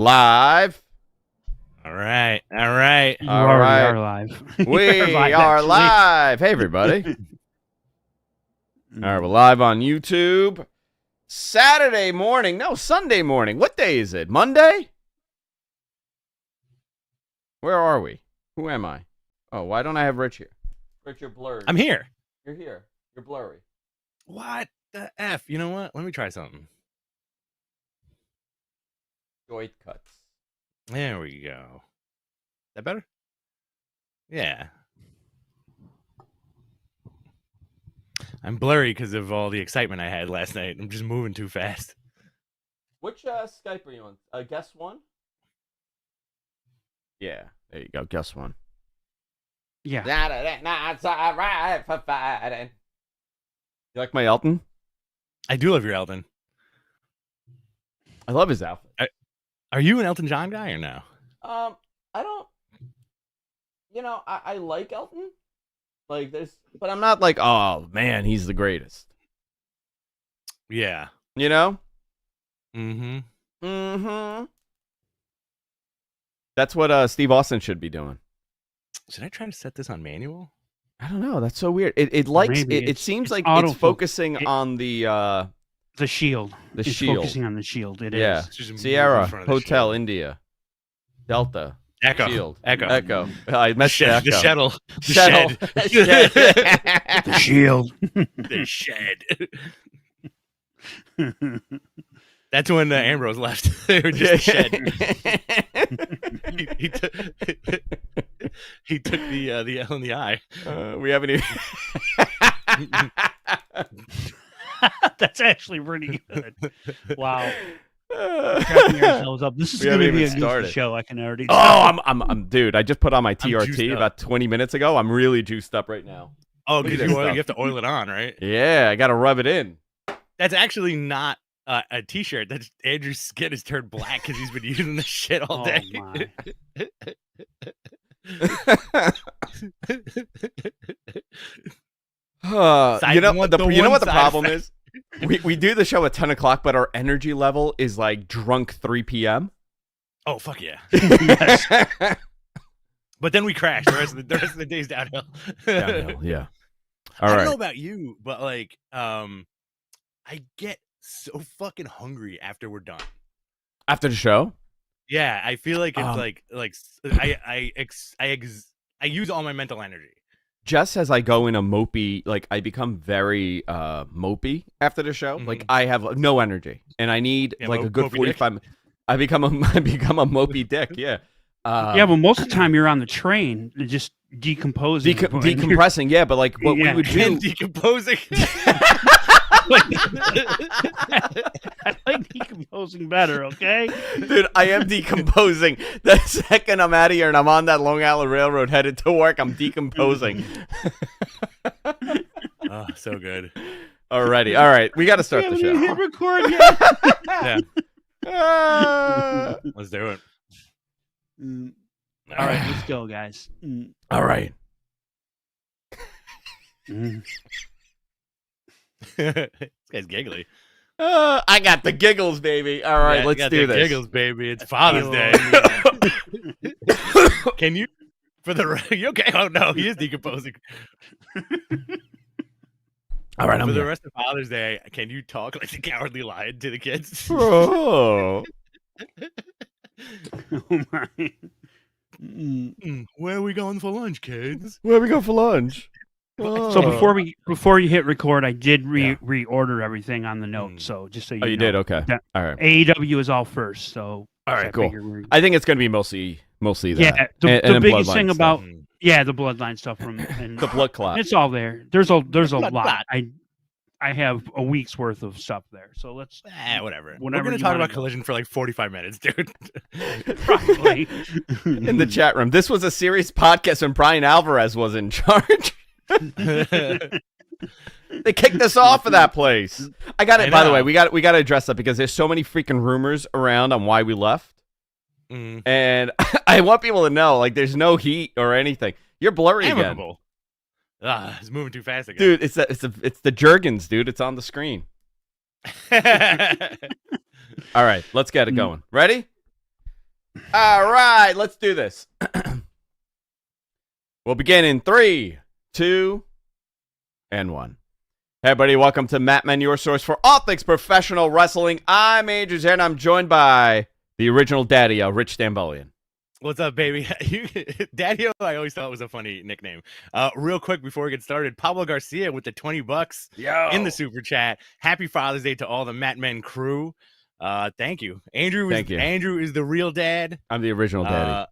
Live. All right. All right. You already are live. We are live. Hey, everybody. All right, we're live on YouTube. Saturday morning. No, Sunday morning. What day is it? Monday? Where are we? Who am I? Oh, why don't I have Rich here? Rich, you're blurred. I'm here. You're here. You're blurry. What the F? You know what? Let me try something. Joint cuts. There we go. That better? Yeah. I'm blurry because of all the excitement I had last night. I'm just moving too fast. Which Skype are you on? Guess one? Yeah, there you go. Guess one. Yeah. Not all right for fighting. You like my Elton? I do love your Elton. I love his outfit. Are you an Elton John guy or no? I don't. You know, I like Elton. Like this, but I'm not like, oh man, he's the greatest. Yeah. You know? Mm-hmm. That's what Steve Austin should be doing. Should I try to set this on manual? I don't know. That's so weird. It seems like it's focusing on the shield. The it's shield. Focusing on the shield. It yeah. is. Sierra Hotel India Delta. Echo. Shield. Echo. I messed the Echo. The shuttle. The Shuttle. shed. The shield. The shed. That's when Ambrose left. They were just shed. he took the L in the eye. We haven't even. That's actually pretty good. Wow. Cracking ourselves up. This is going to be a good show. I can already. Oh, I'm dude. I just put on my TRT about 20 minutes ago. I'm really juiced up right now. Oh, because you have to oil it on, right? Yeah, I got to rub it in. That's actually not a T-shirt. That's Andrew's skin has turned black because he's been using this shit all day. You know what the problem is? We do the show at 10 o'clock, but our energy level is like drunk 3 p.m. Oh, fuck yeah. But then we crash. The rest of the day's downhill. Downhill, yeah. I don't know about you, but like, I get so fucking hungry after we're done. After the show? Yeah, I feel like it's I use all my mental energy. Just as I go in a mopey, like I become very mopey after the show. Mm-hmm. Like I have no energy, and I need like a good 45 minutes. I become a mopey dick. Yeah. Yeah, but most of the time you're on the train, just decomposing, decompressing. Yeah, but like what we would do, decomposing. I like decomposing better, okay? Dude, I am decomposing. The second I'm out of here and I'm on that Long Island Railroad headed to work, I'm decomposing. Oh, so good. Alrighty. All right. We got to start the show. Hit record yet? Yeah. Let's do it. All right, let's go, guys. All right. This guy's giggly. I got the giggles, baby. All right, let's do this. Giggles, baby. It's Father's Day. Can you, you okay? Oh no, he is decomposing. All right, for the rest of Father's Day, can you talk like the Cowardly Lion to the kids? Oh. Oh my. Where are we going for lunch, kids? Where are we going for lunch? So before you hit record, I did reorder everything on the note. So just so you know. You did? Okay. All right. AEW is all first. So all right, cool. I think it's going to be mostly that. Yeah. The biggest thing about the bloodline stuff from the blood clot. It's all there. There's a lot. I have a week's worth of stuff there. So let's whatever. We're going to talk about Collision for like 45 minutes, dude. Probably. In the chat room. This was a serious podcast when Brian Alvarez was in charge. They kicked us off of that place. I got it. By the way, we got to address that because there's so many freaking rumors around on why we left, and I want people to know, like, there's no heat or anything. You're blurry again. It's moving too fast again. Dude, it's the Jergens, dude. It's on the screen. All right, let's get it going. Ready? All right, let's do this. We'll begin in 3, 2, and 1. Hey, everybody, welcome to Matt Men, your source for all things professional wrestling. I'm Andrew Zare, and I'm joined by the original daddy, Rich Stambolian. What's up, baby? Daddy-O, I always thought was a funny nickname. Real quick before we get started, Pablo Garcia with the $20 in the super chat. Happy Father's Day to all the Matt Men crew. Thank you. Andrew is the real dad. I'm the original daddy.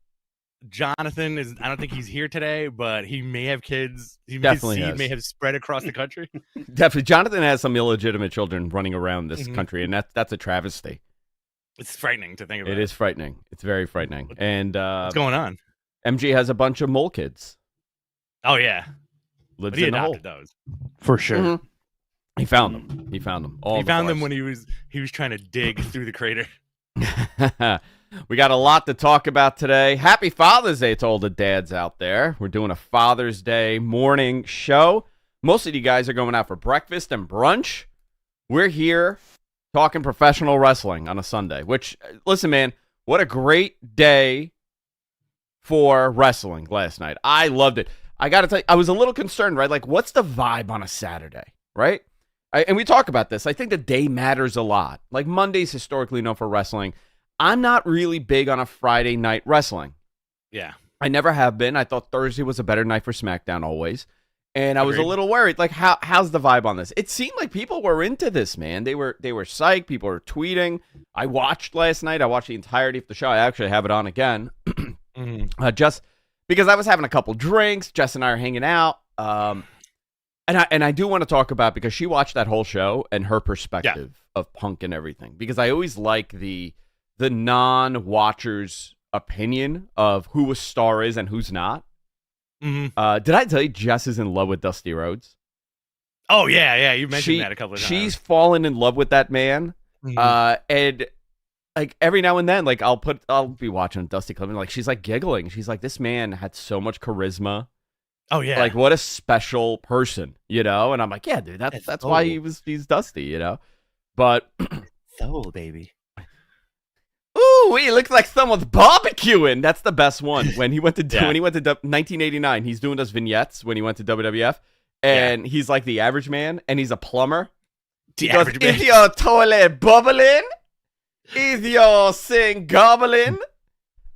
Jonathan is, I don't think he's here today, but he may have kids. Definitely his seed may have spread across the country. Definitely. Jonathan has some illegitimate children running around this country, and that's a travesty. It's frightening to think about. It is frightening. It's very frightening. And what's going on? MG has a bunch of mole kids. Oh, yeah. Lives but he in adopted those. For sure. Mm-hmm. He found them. He found them when he was trying to dig through the crater. We got a lot to talk about today. Happy Father's Day to all the dads out there. We're doing a Father's Day morning show. Most of you guys are going out for breakfast and brunch. We're here talking professional wrestling on a Sunday, which, listen, man, what a great day for wrestling last night. I loved it. I got to tell you, I was a little concerned, right? Like, what's the vibe on a Saturday, right? And we talk about this. I think the day matters a lot. Like, Monday's historically known for wrestling. I'm not really big on a Friday night wrestling. Yeah. I never have been. I thought Thursday was a better night for SmackDown always. And I was a little worried, like, how's the vibe on this? It seemed like people were into this, man. They were psyched. People were tweeting. I watched last night. I watched the entirety of the show. I actually have it on again. Just because I was having a couple drinks. Jess and I are hanging out. And I do want to talk about, because she watched that whole show and her perspective of Punk and everything. Because I always like the non-watcher's opinion of who a star is and who's not. Did I tell you Jess is in love with Dusty Rhodes? Oh, yeah. You mentioned that a couple of times. She's fallen in love with that man. And like every now and then, like I'll be watching Dusty clip and like she's like giggling. She's like, this man had so much charisma. Oh, yeah. Like, what a special person, you know? And I'm like, yeah, dude, that's why he's Dusty, you know? But soul, baby. Ooh, he looks like someone's barbecuing. That's the best one. When he went to 1989, he's doing those vignettes when he went to WWF, and he's like the average man, and he's a plumber. Average man. Is your toilet bubbling? Is your sink gobbling?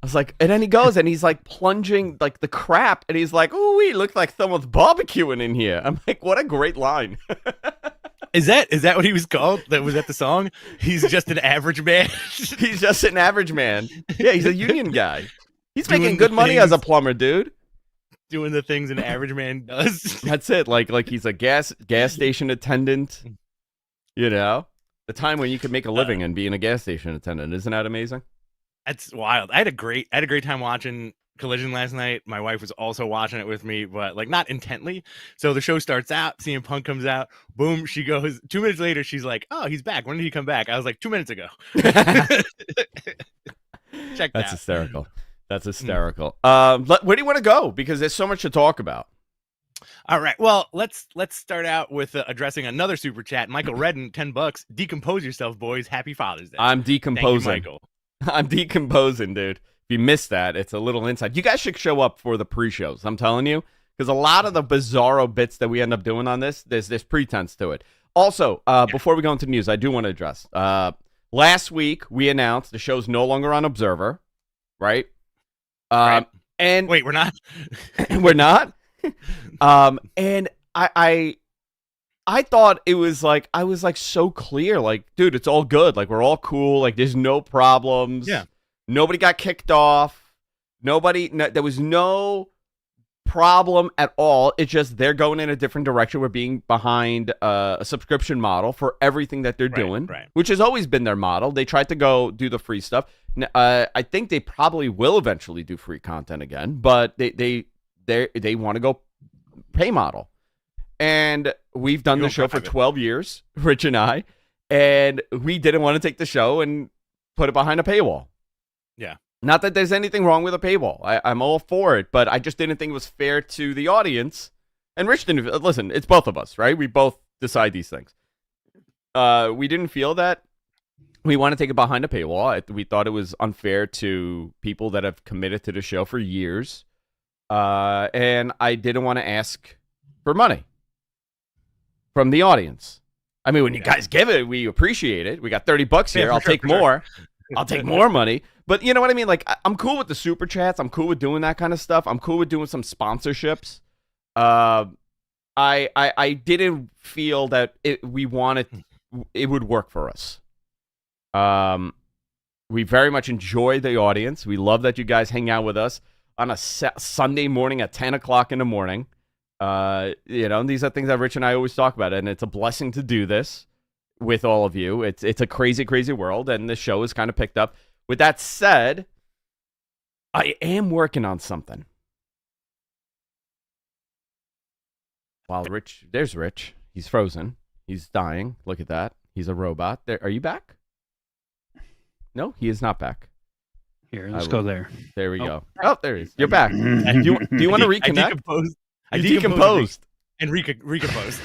I was like, and then he goes and he's like plunging like the crap, and he's like, ooh, he looks like someone's barbecuing in here. I'm like, what a great line. Is that what he was called? That was that the song? He's just an average man. He's just an average man. Yeah, he's a union guy. He's making good money as a plumber, dude. Doing the things an average man does. That's it. Like he's a gas station attendant. You know, the time when you could make a living and being a gas station attendant. Isn't that amazing? That's wild. I had a great time watching Collision last night. My wife was also watching it with me, but like not intently. So the show starts out, CM Punk comes out, boom, she goes. 2 minutes later, she's like, "Oh, he's back. When did he come back?" I was like, 2 minutes ago. Check that. That's hysterical. That's hysterical. Where do you want to go? Because there's so much to talk about. All right. Well, let's start out with addressing another super chat. Michael Redden, $10. Decompose yourself, boys. Happy Father's Day. I'm decomposing. Thank you, Michael. I'm decomposing, dude. If you missed that, it's a little insight. You guys should show up for the pre-shows, I'm telling you, because a lot of the bizarro bits that we end up doing on this, there's pretense to it. Also, before we go into news, I do want to address. Last week, we announced the show's no longer on Observer, right? Right. And wait, we're not? We're not? And I thought it was like, I was like so clear, like, dude, it's all good. Like, we're all cool. Like, there's no problems. Yeah. Nobody got kicked off. There was no problem at all. It's just they're going in a different direction. We're being behind a subscription model for everything that they're doing, which has always been their model. They tried to go do the free stuff. I think they probably will eventually do free content again, but they want to go pay model. And we've done the show for 12 years, Rich and I, and we didn't want to take the show and put it behind a paywall. Yeah. Not that there's anything wrong with a paywall. I'm all for it, but I just didn't think it was fair to the audience. And Rich didn't. Listen, it's both of us, right? We both decide these things. We didn't feel that we want to take it behind a paywall. We thought it was unfair to people that have committed to the show for years. And I didn't want to ask for money from the audience. I mean, when you guys give it, we appreciate it. We got $30 here. I'll take more. I'll take more money. But you know what I mean? Like, I'm cool with the super chats. I'm cool with doing that kind of stuff. I'm cool with doing some sponsorships. I didn't feel that it would work for us. We very much enjoy the audience. We love that you guys hang out with us on a Sunday morning at 10 o'clock in the morning. And these are things that Rich and I always talk about, and it's a blessing to do this with all of you. It's a crazy, crazy world, and the show is kind of picked up. With that said, I am working on something. While there's Rich. He's frozen. He's dying. Look at that. He's a robot. Are you back? No, he is not back. Here, let's go there. There we go. Oh, there he is. You're back. Do you want to reconnect? I decomposed. And recomposed.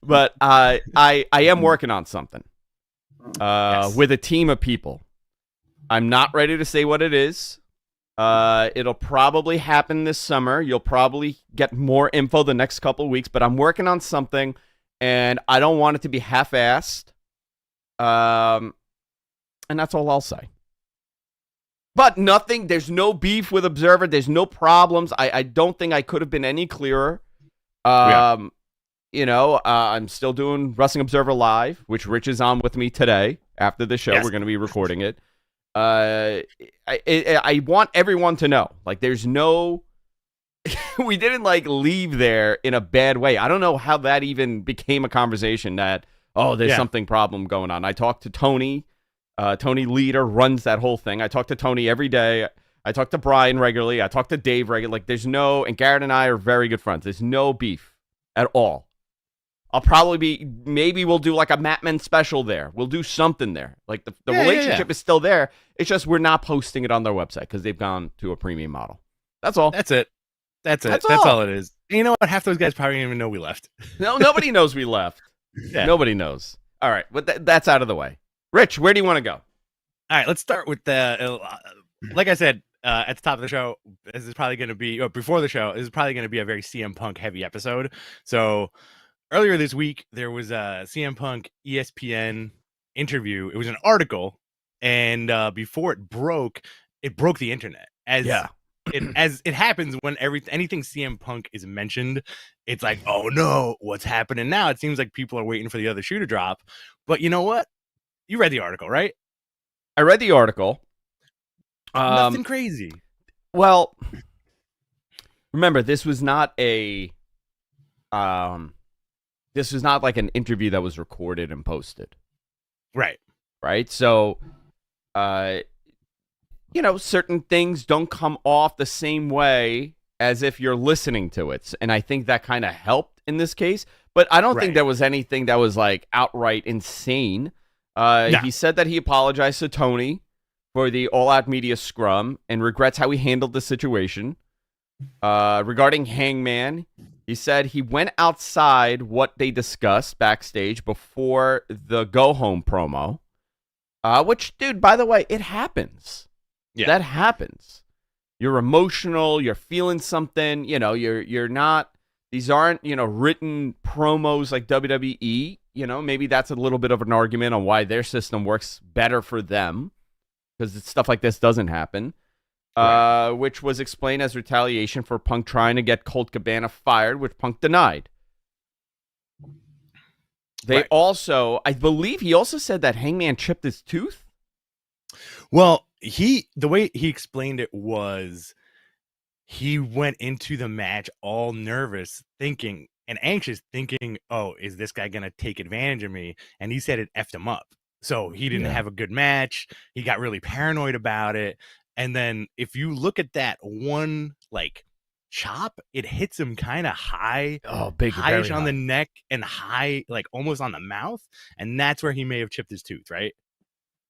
But I am working on something with a team of people. I'm not ready to say what it is. It'll probably happen this summer. You'll probably get more info the next couple of weeks, but I'm working on something, and I don't want it to be half-assed. And that's all I'll say. But there's no beef with Observer. There's no problems. I don't think I could have been any clearer. I'm still doing Wrestling Observer Live, which Rich is on with me today. After the show, We're going to be recording it. I want everyone to know, like, there's no, we didn't leave there in a bad way. I don't know how that even became a conversation that, there's something problem going on. I talked to Tony. Tony Leader runs that whole thing. I talk to Tony every day. I talk to Brian regularly. I talk to Dave regularly. And Garrett and I are very good friends. There's no beef at all. I'll probably maybe we'll do like a Matmen special there. We'll do something there. Like the relationship is still there. It's just we're not posting it on their website because they've gone to a premium model. That's all. That's it. That's all it is. And you know what? Half those guys probably didn't even know we left. No, nobody knows we left. Yeah. Nobody knows. All right, but that's out of the way. Rich, where do you want to go? All right, let's start with the. Like I said at the top of the show, this is probably going to be before the show. This is probably going to be a very CM Punk heavy episode. So earlier this week, there was a CM Punk ESPN interview. It was an article, and before it broke the internet. As it happens when anything CM Punk is mentioned, it's like, oh no, what's happening now? It seems like people are waiting for the other shoe to drop. But you know what? You read the article, right? I read the article. Nothing crazy. Well, remember, this was not like an interview that was recorded and posted. Right. So, certain things don't come off the same way as if you're listening to it. And I think that kind of helped in this case. But I don't think there was anything that was like outright insane. No. He said that he apologized to Tony for the all-out media scrum and regrets how he handled the situation. Regarding Hangman, he said he went outside what they discussed backstage before the go-home promo. Which, dude, by the way, it happens. Yeah. That happens. You're emotional. You're feeling something. You're not. These aren't, written promos like WWE. Maybe that's a little bit of an argument on why their system works better for them, because stuff like this doesn't happen. Right. Which was explained as retaliation for Punk trying to get Colt Cabana fired, which Punk denied. They also, I believe he also said that Hangman chipped his tooth. Well, the way he explained it was he went into the match all nervous, thinking and anxious, thinking, oh, is this guy going to take advantage of me? And he said it effed him up. So he didn't have a good match. He got really paranoid about it. And then if you look at that one, chop, it hits him kind of high. Oh, big, high on the neck and high, almost on the mouth. And that's where he may have chipped his tooth, right?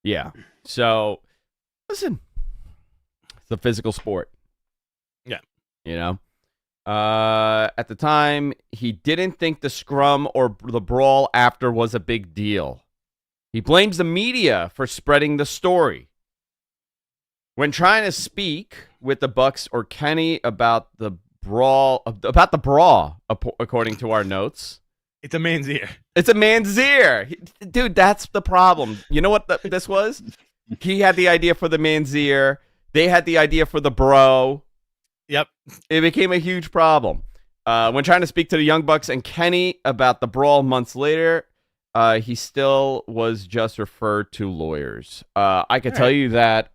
Yeah. So, listen, it's a physical sport. Yeah. At the time, he didn't think the scrum or the brawl after was a big deal. He blames the media for spreading the story. When trying to speak with the Bucks or Kenny about the brawl, according to our notes. It's a man's ear. It's a man's ear. Dude, that's the problem. You know what this was? He had the idea for the man's ear. They had the idea for the bro. Yep. It became a huge problem. When trying to speak to the Young Bucks and Kenny about the brawl months later, he still was just referred to lawyers. I could tell you that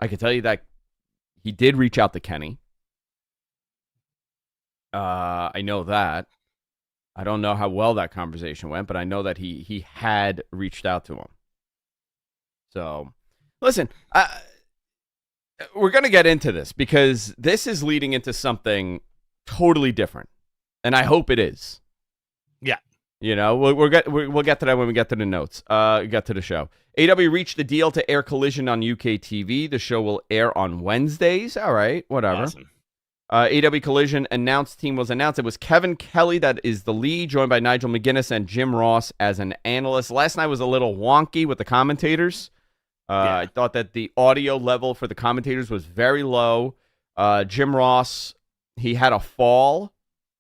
he did reach out to Kenny. I know that. I don't know how well that conversation went, but I know that he had reached out to him. So, listen, we're going to get into this because this is leading into something totally different, and I hope it is. Yeah. You know, we'll get to that when we get to the notes. Get to the show. AEW reached the deal to air Collision on UK TV. The show will air on Wednesdays. All right, whatever. Awesome. AEW Collision team was announced. It was Kevin Kelly that is the lead, joined by Nigel McGuinness and Jim Ross as an analyst. Last night was a little wonky with the commentators. I thought that the audio level for the commentators was very low. Jim Ross, he had a fall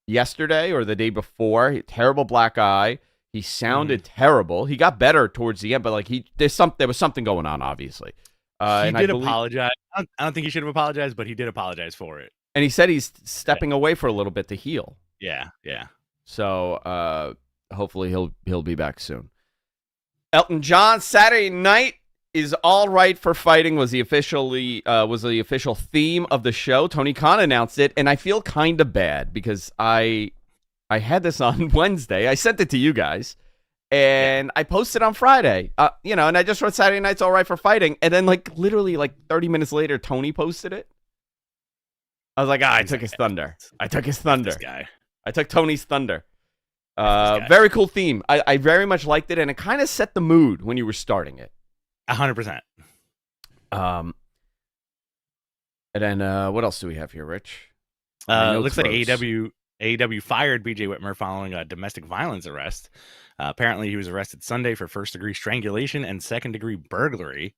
yesterday or the day before. Terrible black eye. He sounded terrible. He got better towards the end, but like there was something going on, obviously. He did apologize. I don't think he should have apologized, but he did apologize for it. And he said he's stepping away for a little bit to heal. Yeah. So hopefully he'll be back soon. Elton John, Saturday Night is all right for fighting was the official theme of the show. Tony Khan announced it, and I feel kind of bad because I had this on Wednesday. I sent it to you guys, and I posted on Friday. And I just wrote Saturday Night's all right for fighting, and then literally 30 minutes later, Tony posted it. I was like, I took his thunder. This guy. I took Tony's thunder. Very cool theme. I very much liked it, and it kind of set the mood when you were starting it. 100%. And then what else do we have here, Rich? Looks like AEW fired BJ Whitmer following a domestic violence arrest. Apparently, he was arrested Sunday for first-degree strangulation and second-degree burglary.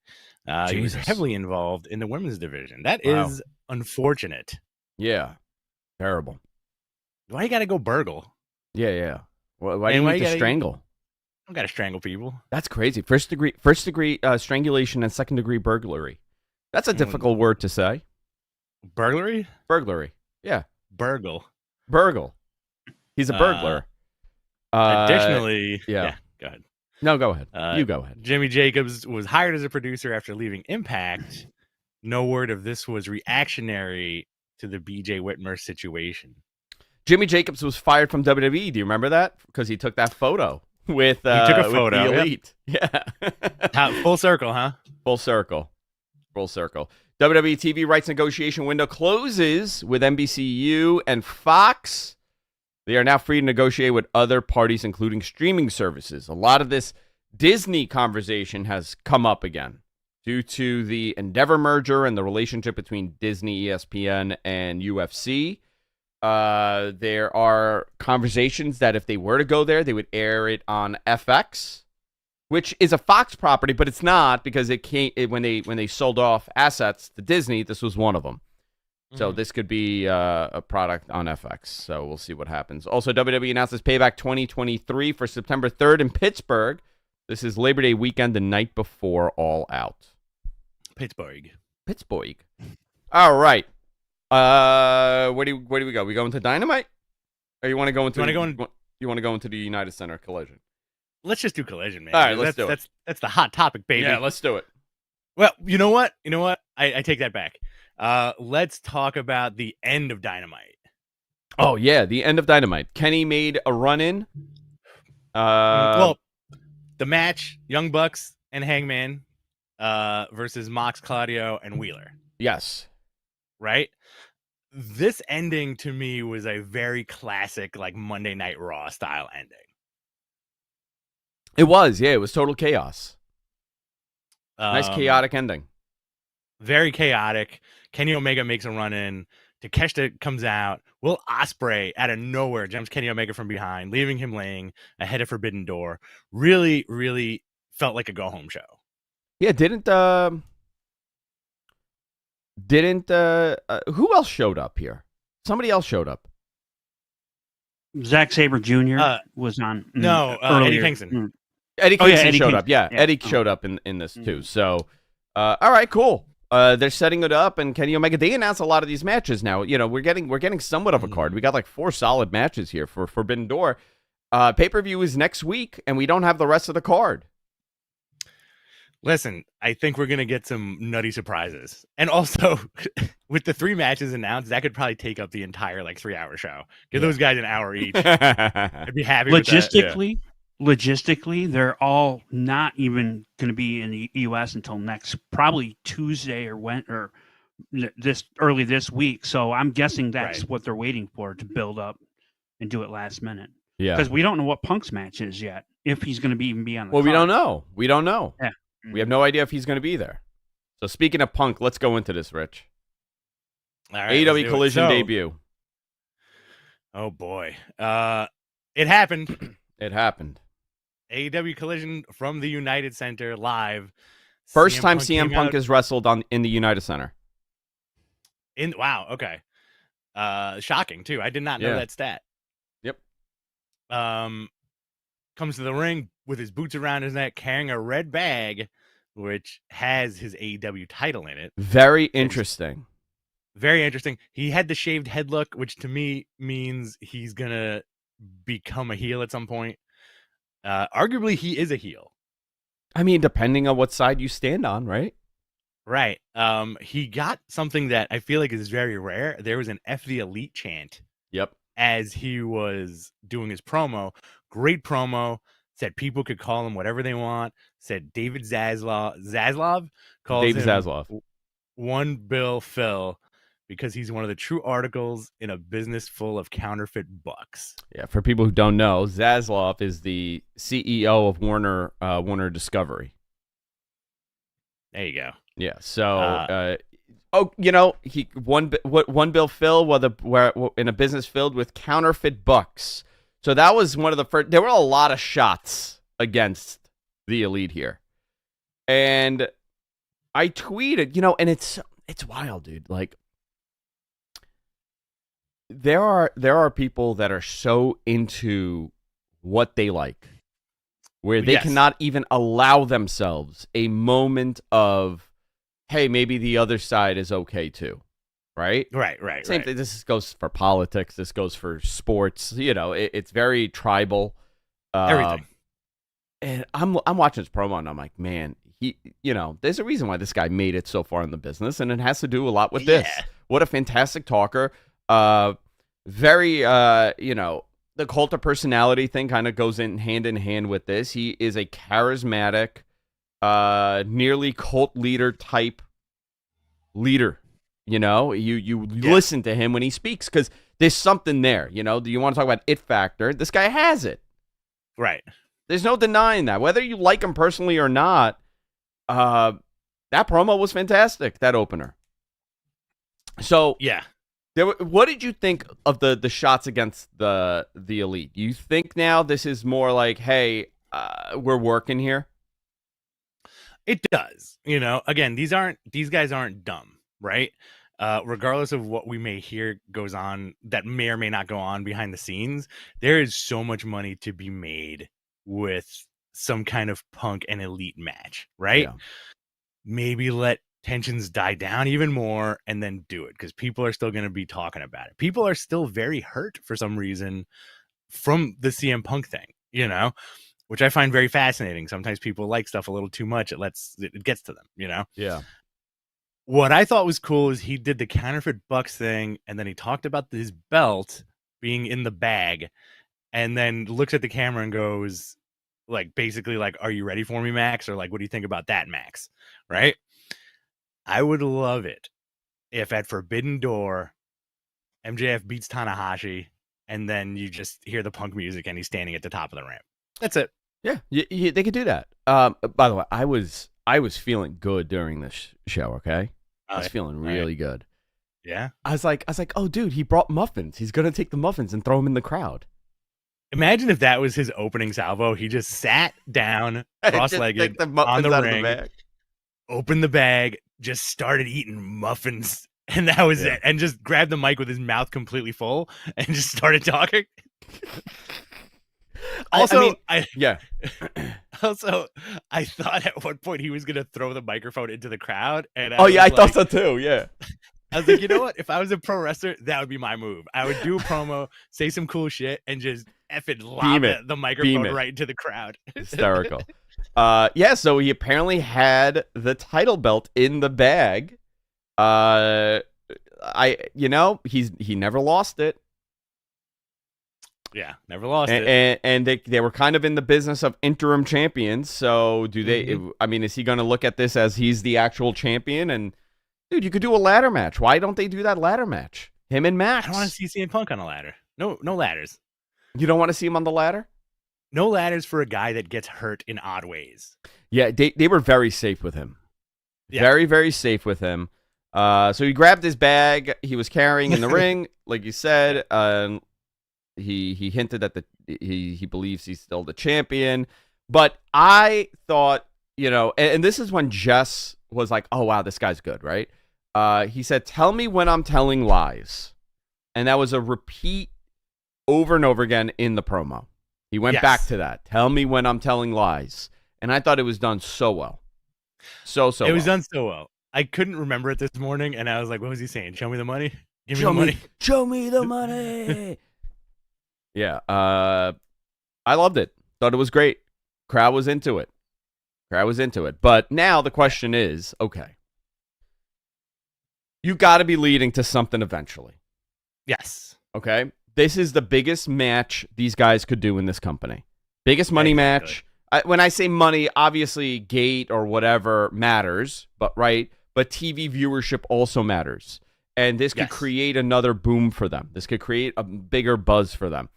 He was heavily involved in the women's division. That is unfortunate. Yeah. Terrible. Why you got to go burgle? Yeah. Why do you need to strangle? I don't got to strangle people. That's crazy. First degree strangulation and second degree burglary. That's a difficult word to say. Burglary? Burglary. Yeah. Burgle. He's a burglar. Additionally, yeah. Go ahead. No, go ahead. You go ahead. Jimmy Jacobs was hired as a producer after leaving Impact. No word of this was reactionary to the BJ Whitmer situation. Jimmy Jacobs was fired from WWE. Do you remember that? Because he took that photo with he took a photo. With the Elite. Yep. Yeah. Full circle, huh? Full circle. WWE TV rights negotiation window closes with NBCU and Fox. They are now free to negotiate with other parties, including streaming services. A lot of this Disney conversation has come up again due to the Endeavor merger and the relationship between Disney, ESPN, and UFC. There are conversations that if they were to go there, they would air it on FX, which is a Fox property, but it's not because when they sold off assets to Disney, this was one of them. So this could be a product on FX. So we'll see what happens. Also, WWE announces Payback 2023 for September 3rd in Pittsburgh. This is Labor Day weekend, the night before All Out. Pittsburgh. All right. Where do we go? We go into Dynamite, or you want to go into? You want to go into the United Center Collision? Let's just do Collision, man. All right, let's do it. That's the hot topic, baby. Yeah, let's do it. Well, you know what? I take that back. Let's talk about the end of Dynamite. Oh yeah, the end of Dynamite. Kenny made a run-in. Well, the match: Young Bucks and Hangman versus Mox, Claudio, and Wheeler. Yes. Right? This ending to me was a very classic, Monday Night Raw style ending. It was, yeah. It was total chaos. Nice chaotic ending. Very chaotic. Kenny Omega makes a run in. Takeshita comes out. Will Ospreay out of nowhere jumps Kenny Omega from behind, leaving him laying ahead of Forbidden Door. Really, really felt like a go home show. Yeah, who else showed up here? Somebody else showed up. Zack Sabre Jr. was on. Eddie Kingston. Eddie Kingston showed up. Yeah, Eddie showed up in this too. So, all right, cool. They're setting it up, and Kenny Omega. They announced a lot of these matches now. You know, we're getting somewhat of a card. We got like 4 solid matches here for Forbidden Door. Pay-per-view is next week, and we don't have the rest of the card. Listen, I think we're going to get some nutty surprises. And also, with the 3 matches announced, that could probably take up the entire, 3-hour show. Give those guys an hour each. I'd be happy with that. Logistically, they're all not even going to be in the U.S. until probably Tuesday or early this week. So I'm guessing that's what they're waiting for, to build up and do it last minute. Yeah. Because we don't know what Punk's match is yet, if he's going to be on the card. Well, we don't know. We don't know. Yeah. We have no idea if he's going to be there. So speaking of Punk, let's go into this, Rich. All right, AEW Collision debut. Oh, boy. It happened. It happened. AEW Collision from the United Center live. First time CM Punk has wrestled in the United Center. Wow, okay. Shocking, too. I did not know that stat. Yep. Comes to the ring with his boots around his neck, carrying a red bag, which has his AEW title in it. Very interesting. Very interesting. He had the shaved head look, which to me means he's going to become a heel at some point. Arguably, he is a heel. I mean, depending on what side you stand on, right? Right. He got something that I feel like is very rare. There was an F the Elite chant. Yep. As he was doing his promo. Great promo. Said people could call him whatever they want. Said David Zaslav calls David him Zaslav. One Bill Phil, because he's one of the true articles in a business full of counterfeit bucks. Yeah, for people who don't know, Zaslav is the CEO of Warner Discovery. There you go. Yeah. So, one Bill Phil, where in a business filled with counterfeit bucks. So that was one of the first. There were a lot of shots against the Elite here, and I tweeted, and it's wild, dude. Like, there are people that are so into what they like, where they cannot even allow themselves a moment of, hey, maybe the other side is okay too. Right? Right. Same thing. This goes for politics. This goes for sports. It's very tribal. Everything. And I'm watching this promo and I'm like, man, there's a reason why this guy made it so far in the business, and it has to do a lot with this. What a fantastic talker. Very, the cult of personality thing kind of goes hand in hand with this. He is a charismatic, nearly cult leader type leader. You listen to him when he speaks because there's something there. Do you want to talk about it factor? This guy has it. Right. There's no denying that. Whether you like him personally or not, that promo was fantastic, that opener. So, yeah. What did you think of the shots against the Elite? You think now this is more like, hey, we're working here? It does. Again, these guys aren't dumb, right? Regardless of what we may hear goes on that may or may not go on behind the scenes, there is so much money to be made with some kind of Punk and Elite match, right? Yeah. Maybe let tensions die down even more and then do it, because people are still going to be talking about it. People are still very hurt for some reason from the CM Punk thing, which I find very fascinating. Sometimes people like stuff a little too much. It gets to them, Yeah. What I thought was cool is he did the counterfeit bucks thing, and then he talked about his belt being in the bag, and then looks at the camera and goes, basically, are you ready for me, Max? Or what do you think about that, Max? Right? I would love it if at Forbidden Door, MJF beats Tanahashi, and then you just hear the Punk music and he's standing at the top of the ramp. That's it. Yeah, they could do that. By the way, I was feeling good during this show. Okay. I was feeling really good. Yeah. I was like, oh, dude, he brought muffins. He's going to take the muffins and throw them in the crowd. Imagine if that was his opening salvo. He just sat down, cross-legged, on the ring, opened the bag, just started eating muffins, and that was it. And just grabbed the mic with his mouth completely full and just started talking. Also, I thought at one point he was gonna throw the microphone into the crowd, and I thought so too. Yeah, I was like, you know what? If I was a pro wrestler, that would be my move. I would do a promo, say some cool shit, and just effing lob the microphone right into the crowd. Hysterical. So he apparently had the title belt in the bag. He never lost it. Yeah, never lost it. And they were kind of in the business of interim champions. So do they? I mean, is he going to look at this as he's the actual champion? And dude, you could do a ladder match. Why don't they do that ladder match? Him and Max. I don't want to see CM Punk on a ladder. No ladders. You don't want to see him on the ladder? No ladders for a guy that gets hurt in odd ways. Yeah, they were very safe with him. Yeah. Very, very safe with him. So he grabbed his bag he was carrying in the ring, like you said. He hinted that he believes he's still the champion. But I thought, and this is when Jess was like, oh, wow, this guy's good, right? He said, tell me when I'm telling lies. And that was a repeat over and over again in the promo. He went back to that. Tell me when I'm telling lies. And I thought it was done so well. It was done so well. I couldn't remember it this morning, and I was like, what was he saying? Show me the money? Give me the money. Show me the money. Yeah. I loved it. Thought it was great. Crowd was into it. But now the question is, okay, you got to be leading to something eventually. Yes. Okay. This is the biggest match these guys could do in this company. Biggest money match. When I say money, obviously gate or whatever matters, but TV viewership also matters. And this could create another boom for them. This could create a bigger buzz for them.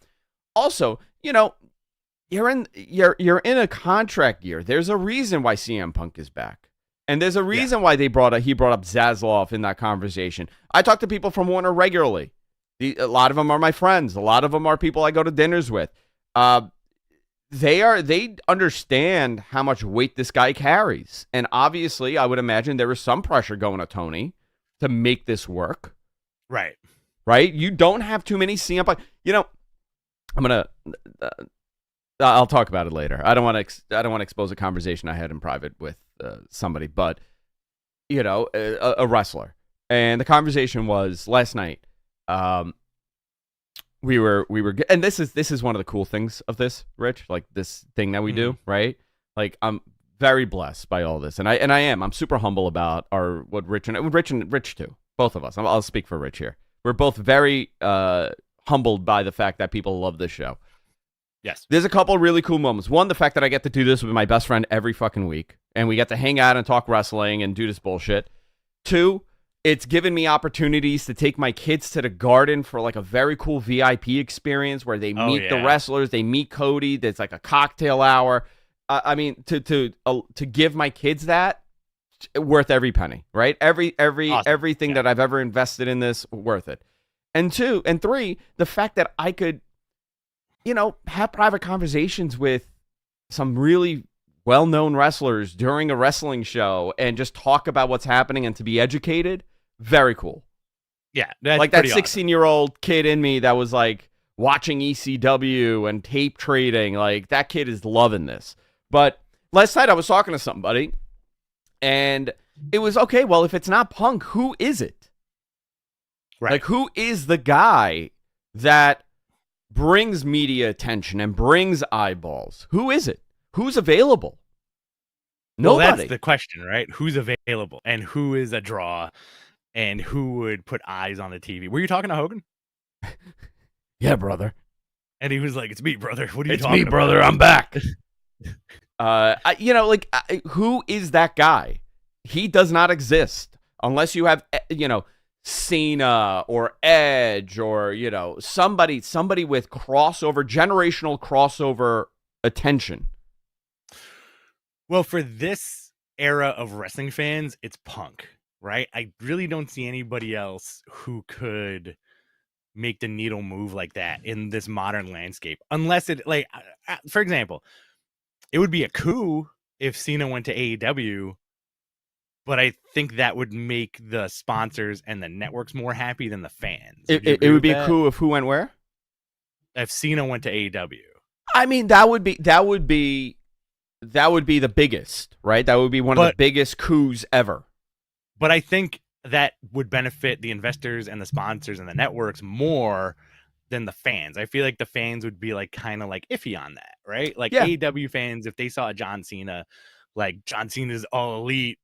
Also, you're in a contract year. There's a reason why CM Punk is back. And there's a reason why he brought up Zaslav in that conversation. I talk to people from Warner regularly. A lot of them are my friends. A lot of them are people I go to dinners with. They understand how much weight this guy carries. And obviously, I would imagine there was some pressure going to Tony to make this work. Right. You don't have too many CM Punk. I'll talk about it later. I don't want to expose a conversation I had in private with somebody, but a wrestler. And the conversation was last night. We were, and this is one of the cool things of this, Rich, like this thing that we do, right? Like I'm very blessed by all this, and I'm super humble about what Rich and Rich too, both of us. I'll speak for Rich here. We're both very humbled by the fact that people love this show. Yes. There's a couple really cool moments. One, the fact that I get to do this with my best friend every fucking week, and we get to hang out and talk wrestling and do this bullshit. Two, it's given me opportunities to take my kids to the Garden for like a very cool VIP experience where they meet the wrestlers, they meet Cody. There's like a cocktail hour. I mean, to give my kids that, worth every penny, right? Everything that I've ever invested in this, worth it. And three, the fact that I could, have private conversations with some really well-known wrestlers during a wrestling show and just talk about what's happening and to be educated. Very cool. Yeah. That's like that 16-year-old kid in me that was like watching ECW and tape trading. Like that kid is loving this. But last night I was talking to somebody and it was, okay, well, if it's not Punk, who is it? Right. Like who is the guy that brings media attention and brings eyeballs? Who is it? Who's available? Nobody. Well, that's the question, right? Who's available and who is a draw and who would put eyes on the TV? Were you talking to Hogan? Yeah, brother. And he was like, "It's me, brother. What are you talking about?" It's me, brother. I'm back. Who is that guy? He does not exist unless you have, Cena or Edge or, somebody with generational crossover attention. Well, for this era of wrestling fans, it's Punk, right? I really don't see anybody else who could make the needle move like that in this modern landscape, unless it like, for example, it would be a coup if Cena went to AEW, but I think that would make the sponsors and the networks more happy than the fans. It would be a coup if who went where? If Cena went to AEW. I mean, that would be the biggest, right? That would be one of the biggest coups ever. But I think that would benefit the investors and the sponsors and the networks more than the fans. I feel like the fans would be like kind of like iffy on that, right? Like AEW fans, if they saw John Cena, like John Cena's all elite,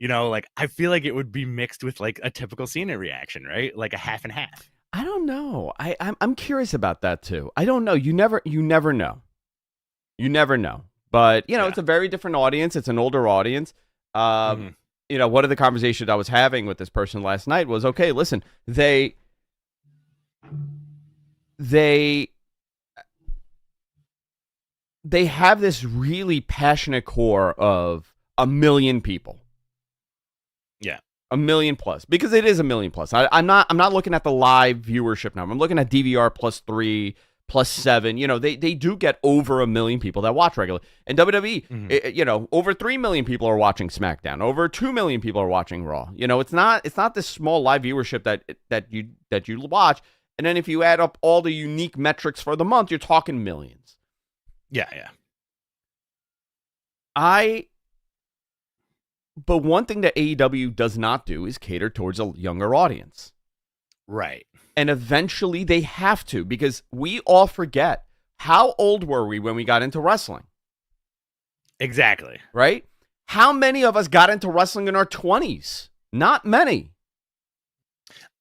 like I feel like it would be mixed with like a typical Cena reaction, right? Like a half and half. I don't know. I'm curious about that too. I don't know. You never know. You never know. But it's a very different audience. It's an older audience. One of the conversations I was having with this person last night was, okay, listen, they have this really passionate core of 1 million people. Yeah. 1 million plus, because it is 1 million plus. I'm not looking at the live viewership number. I'm looking at DVR +3, +7. They do get over 1 million people that watch regularly. And WWE, over 3 million people are watching SmackDown. Over 2 million people are watching Raw. It's not this small live viewership that you watch. And then if you add up all the unique metrics for the month, you're talking millions. Yeah. But one thing that AEW does not do is cater towards a younger audience. Right. And eventually they have to, because we all forget, how old were we when we got into wrestling? Exactly. Right? How many of us got into wrestling in our 20s? Not many.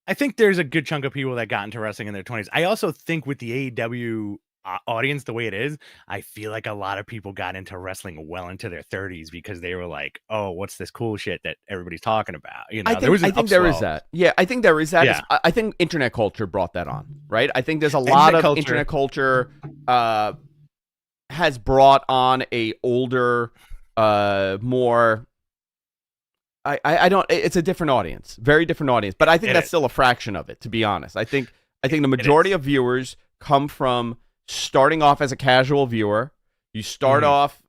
I think there's a good chunk of people that got into wrestling in their 20s. I also think with the AEW audience the way it is, I feel like a lot of people got into wrestling well into their 30s because they were like, oh, what's this cool shit that everybody's talking about? I think there is that. Yeah, I think there is that. Yeah. I think internet culture brought that on, right? I think there's a lot of internet culture has brought on a older, more. I don't. It's a different audience, very different audience. But I think that's still a fraction of it, to be honest. I think the majority of viewers come from starting off as a casual viewer. You start off,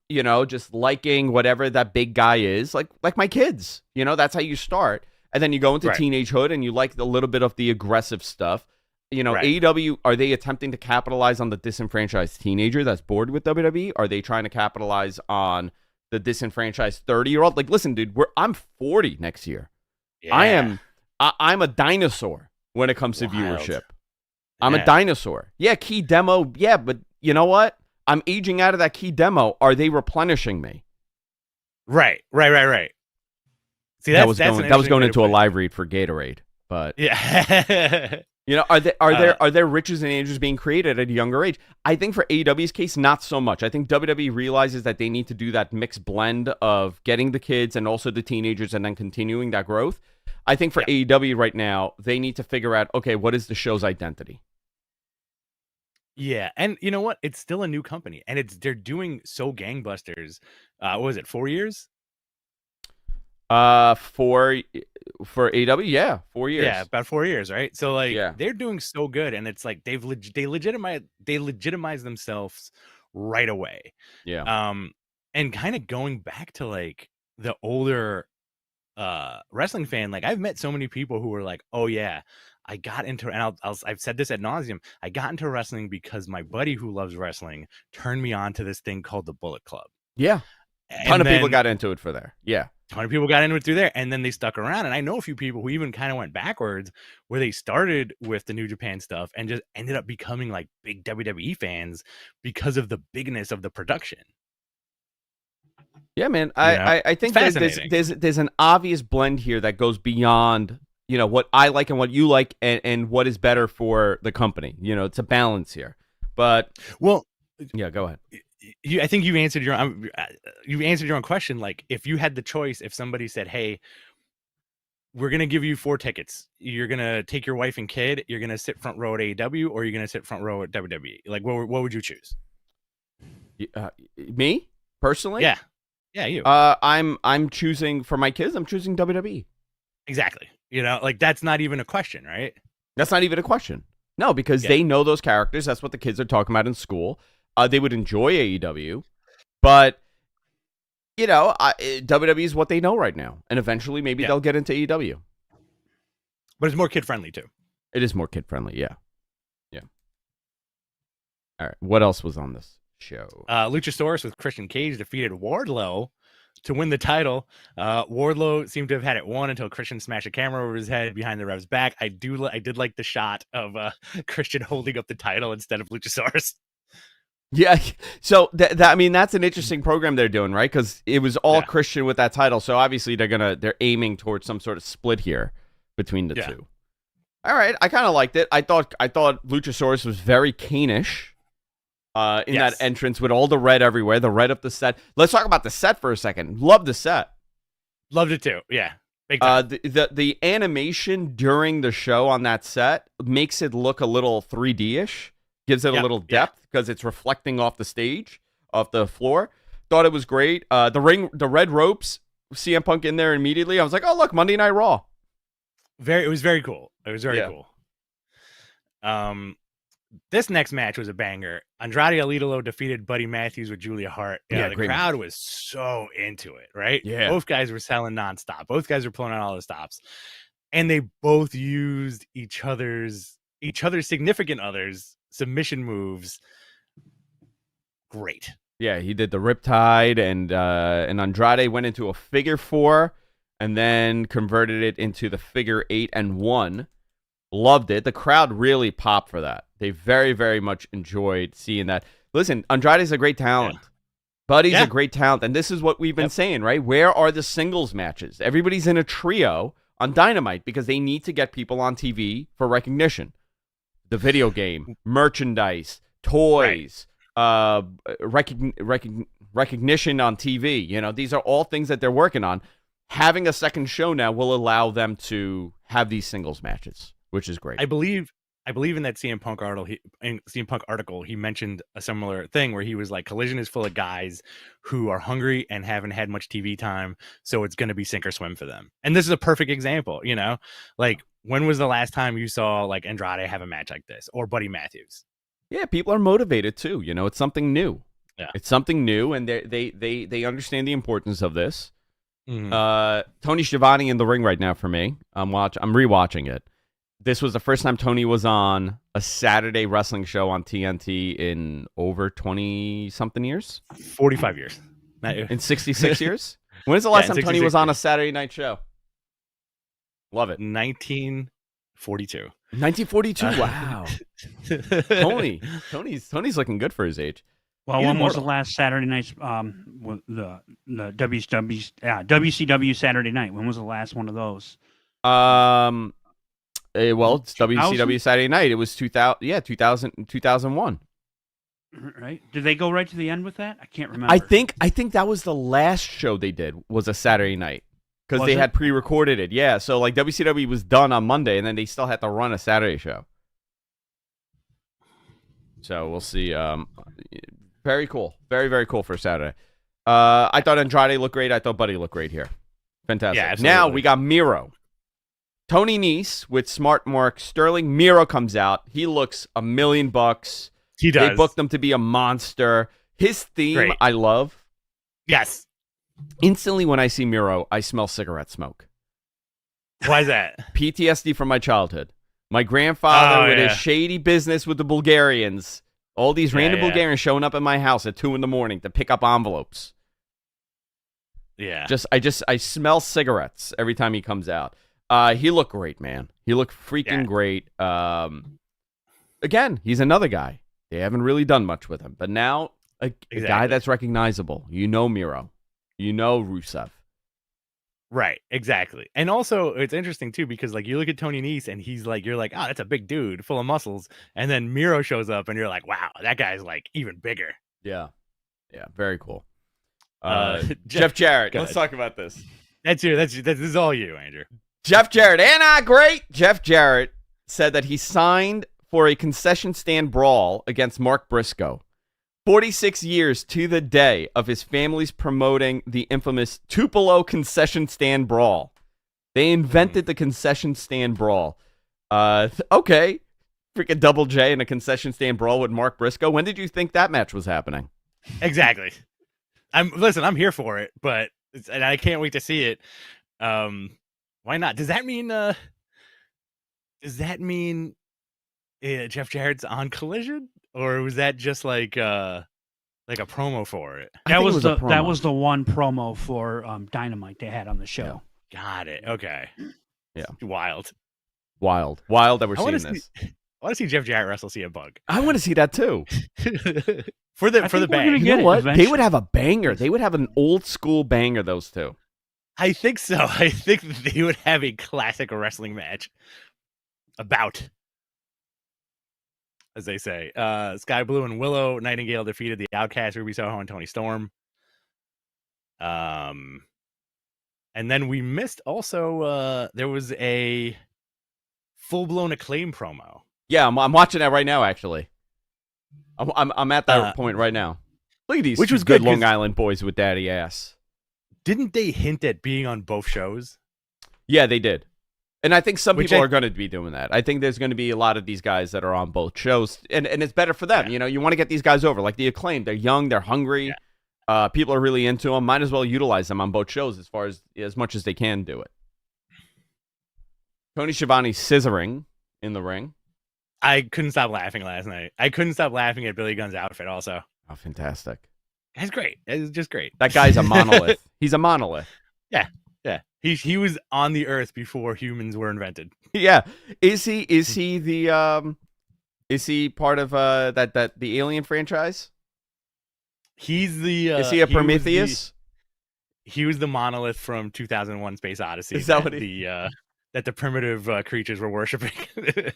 just liking whatever that big guy is, like my kids. That's how you start, and then you go into teenagehood and you like a little bit of the aggressive stuff. AEW, are they attempting to capitalize on the disenfranchised teenager that's bored with WWE? Are they trying to capitalize on the disenfranchised 30-year-old? Like, listen, dude, I'm 40 next year. Yeah. I'm a dinosaur when it comes to viewership. I'm a dinosaur. Yeah, key demo. Yeah, but you know what? I'm aging out of that key demo. Are they replenishing me? Right. See, that was going into a live read for Gatorade, but yeah. Are there riches and dangers being created at a younger age? I think for AEW's case, not so much. I think WWE realizes that they need to do that mixed blend of getting the kids and also the teenagers and then continuing that growth. I think for AEW right now, they need to figure out, okay, what is the show's identity? Yeah, and you know what? It's still a new company, and they're doing so gangbusters. What was it, 4 years? For AEW, yeah, 4 years. Yeah, about 4 years, right? So they're doing so good, and it's like they legitimize themselves right away. Yeah. And kind of going back to like the older wrestling fan, like I've met so many people who were like, oh yeah, I got into, and I've said this ad nauseum, I got into wrestling because my buddy who loves wrestling turned me on to this thing called the Bullet Club. Yeah. A ton of people got into it for there. Yeah. A ton of people got into it through there, and then they stuck around. And I know a few people who even kind of went backwards, where they started with the New Japan stuff and just ended up becoming like big WWE fans because of the bigness of the production. Yeah, man. I think there's an obvious blend here that goes beyond, what I like and what you like and what is better for the company. It's a balance here. But yeah, go ahead. I think you answered your own question. Like, if you had the choice, if somebody said, "Hey, we're gonna give you 4 tickets. You're gonna take your wife and kid. You're gonna sit front row at AEW, or you're gonna sit front row at WWE." Like, what would you choose? Me personally? Yeah, you. I'm choosing for my kids. I'm choosing WWE. Exactly. Like that's not even a question, right? That's not even a question. No, because they know those characters. That's what the kids are talking about in school. They would enjoy AEW, but WWE is what they know right now, and eventually maybe they'll get into AEW. But it's more kid friendly too. It is more kid friendly, yeah. All right, what else was on this show? Luchasaurus with Christian Cage defeated Wardlow to win the title. Wardlow seemed to have had it won until Christian smashed a camera over his head behind the Rev's back. I did like the shot of Christian holding up the title instead of Luchasaurus. Yeah, so that's an interesting program they're doing, right? Because it was all Christian with that title, so obviously they're aiming towards some sort of split here between the two. All right, I kind of liked it. I thought Luchasaurus was very Kane-ish in that entrance with all the red everywhere, the red up the set. Let's talk about the set for a second. Love the set. Loved it too. Yeah. Big time. The animation during the show on that set makes it look a little 3D-ish, gives it a little depth because it's reflecting off the stage, off the floor. Thought it was great. The red ropes, CM Punk in there immediately. I was like, oh, look, Monday Night Raw. It was very cool. It was very cool. This next match was a banger. Andrade El Idolo defeated Buddy Matthews with Julia Hart. The crowd was so into it, right? Yeah. Both guys were selling nonstop. Both guys were pulling out all the stops. And they both used each other's significant others' submission moves. Great. Yeah, he did the Riptide, and Andrade went into a figure 4 and then converted it into the figure 8 and 1. Loved it. The crowd really popped for that. They very, very much enjoyed seeing that. Listen, Andrade's a great talent. Yeah. Buddy's a great talent. And this is what we've been saying, right? Where are the singles matches? Everybody's in a trio on Dynamite because they need to get people on TV for recognition. The video game, merchandise, toys, recognition on TV. These are all things that they're working on. Having a second show now will allow them to have these singles matches, which is great. I believe in that CM Punk article, he mentioned a similar thing where he was like, Collision is full of guys who are hungry and haven't had much TV time, so it's going to be sink or swim for them. And this is a perfect example, like when was the last time you saw like Andrade have a match like this, or Buddy Matthews? Yeah, people are motivated too. It's something new. Yeah, it's something new, and they understand the importance of this. Mm-hmm. Tony Schiavone in the ring right now for me. I'm rewatching it. This was the first time Tony was on a Saturday wrestling show on TNT in over 20-something years. 45 years. In 66 years? When is the last time Tony was on a Saturday night show? Love it. 1942. 1942. Wow. Tony's looking good for his age. Well, when was the last Saturday night's the WCW Saturday night? When was the last one of those? It's WCW Saturday Night. It was 2001. Right? Did they go right to the end with that? I can't remember. I think that was the last show they did was a Saturday night because they had pre-recorded it. Yeah, so like WCW was done on Monday, and then they still had to run a Saturday show. So we'll see. Very cool. Very, very cool for Saturday. I thought Andrade looked great. I thought Buddy looked great here. Fantastic. Yeah, now we got Miro. Tony Nese with Smart Mark Sterling. Miro comes out. He looks $1 million. He does. They booked him to be a monster. His theme, I love. Yes. Instantly when I see Miro, I smell cigarette smoke. Why is that? PTSD from my childhood. My grandfather with his shady business with the Bulgarians. All these random Bulgarians showing up at my house at 2 a.m. to pick up envelopes. Yeah. I smell cigarettes every time he comes out. He looked great, man. He looked freaking great. Again, he's another guy. They haven't really done much with him. But now, a guy that's recognizable. Miro. Rusev. Right, exactly. And also, it's interesting, too, because like you look at Tony Nese, and he's like, you're like, oh, that's a big dude full of muscles. And then Miro shows up, and you're like, wow, that guy's like even bigger. Yeah. Yeah, very cool. Jeff Jarrett. Let's talk about this. This is all you, Andrew. Jeff Jarrett. Great. Jeff Jarrett said that he signed for a concession stand brawl against Mark Briscoe. 46 years to the day of his family's promoting the infamous Tupelo concession stand brawl. They invented the concession stand brawl. Okay. freaking Double J in a concession stand brawl with Mark Briscoe. When did you think that match was happening? Exactly. I'm here for it, and I can't wait to see it. Why not? Does that mean Jeff Jarrett's on Collision, or was that just like a promo for it? That was the one promo for Dynamite they had on the show. Yeah. Got it. Okay. Yeah. Wild that we're seeing this. I want to see Jeff Jarrett wrestle CM Punk. I want to see that too. for the bang. You know what? Eventually. They would have a banger. They would have an old school banger, those two. I think so. I think they would have a classic wrestling match. About, as they say, Sky Blue and Willow Nightingale defeated the Outcasts, Ruby Soho and Tony Storm. And then we missed also. There was a full-blown Acclaim promo. Yeah, I'm watching that right now. Actually, I'm at that point right now. Look at these, which was good Long Island boys with daddy ass. Didn't they hint at being on both shows? Yeah, they did. And I think some people are going to be doing that. I think there's going to be a lot of these guys that are on both shows, and it's better for them. Yeah. You know, you want to get these guys over, like the Acclaim. They're young, they're hungry. Yeah. People are really into them. Might as well utilize them on both shows as much as they can do it. Tony Schiavone scissoring in the ring. I couldn't stop laughing last night. I couldn't stop laughing at Billy Gunn's outfit also. Oh, fantastic. That's great. It's just great. That guy's a monolith. He's a monolith. Yeah. Yeah. He was on the earth before humans were invented. Yeah. Is he part of the Alien franchise? He's the Is he a Prometheus? He was the monolith from 2001 Space Odyssey. Is that what that the primitive creatures were worshiping?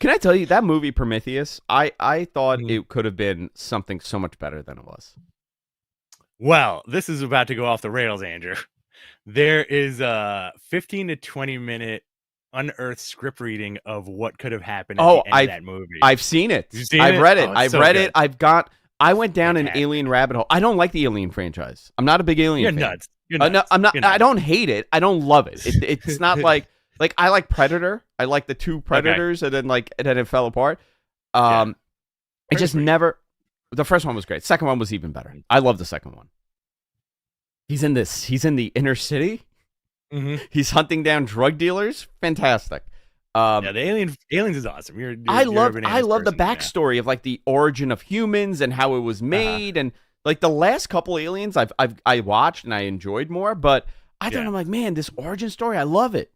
Can I tell you that movie Prometheus? I thought it could have been something so much better than it was. Well, this is about to go off the rails, Andrew. There is a 15 to 20 minute unearthed script reading of what could have happened at the end of that movie. I've seen it. I've read it. I've read it. I went down an Alien rabbit hole. I don't like the Alien franchise. I'm not a big Alien fan. Nuts. You're nuts. No, I'm not. I don't hate it. I don't love it. It's not like I like Predator. I like the two Predators, and then it fell apart. It just never. The first one was great. Second one was even better. I love the second one. He's in the inner city. Mm-hmm. He's hunting down drug dealers. Fantastic. The aliens is awesome. I love the backstory of like the origin of humans and how it was made, and like the last couple Aliens I watched and I enjoyed more. But I thought I'm like, man, this origin story, I love it.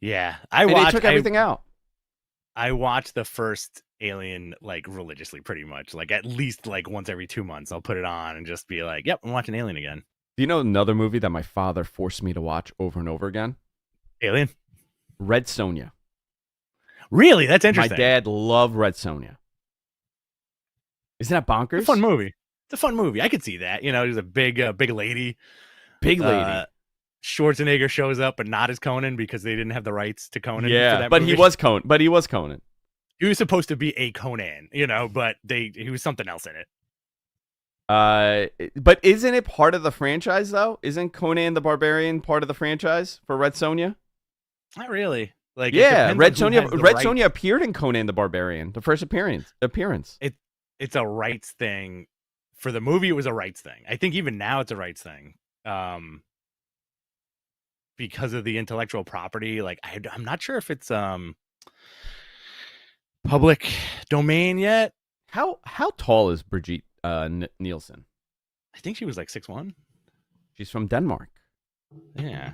Yeah, they took everything out. I watched the first Alien like religiously, pretty much, like at least like once every 2 months. I'll put it on and just be like, "Yep, I'm watching Alien again." Do you know another movie that my father forced me to watch over and over again? Alien, Red Sonja. Really, that's interesting. My dad loved Red Sonja. Isn't that bonkers? It's a fun movie. It's a fun movie. I could see that. You know, there's a big lady. Big lady. Schwarzenegger shows up, but not as Conan because they didn't have the rights to Conan. Yeah, for that but movie. he was Conan. He was supposed to be a Conan, you know, but he was something else in it. But isn't it part of the franchise though? Isn't Conan the Barbarian part of the franchise for Red Sonja? Not really. Like, yeah, Red Sonja appeared in Conan the Barbarian, the first appearance. It's a rights thing. For the movie, it was a rights thing. I think even now it's a rights thing. Because of the intellectual property, like I'm not sure if it's public domain yet. How tall is Brigitte Nielsen? I think she was like 6'1". She's from Denmark. Yeah,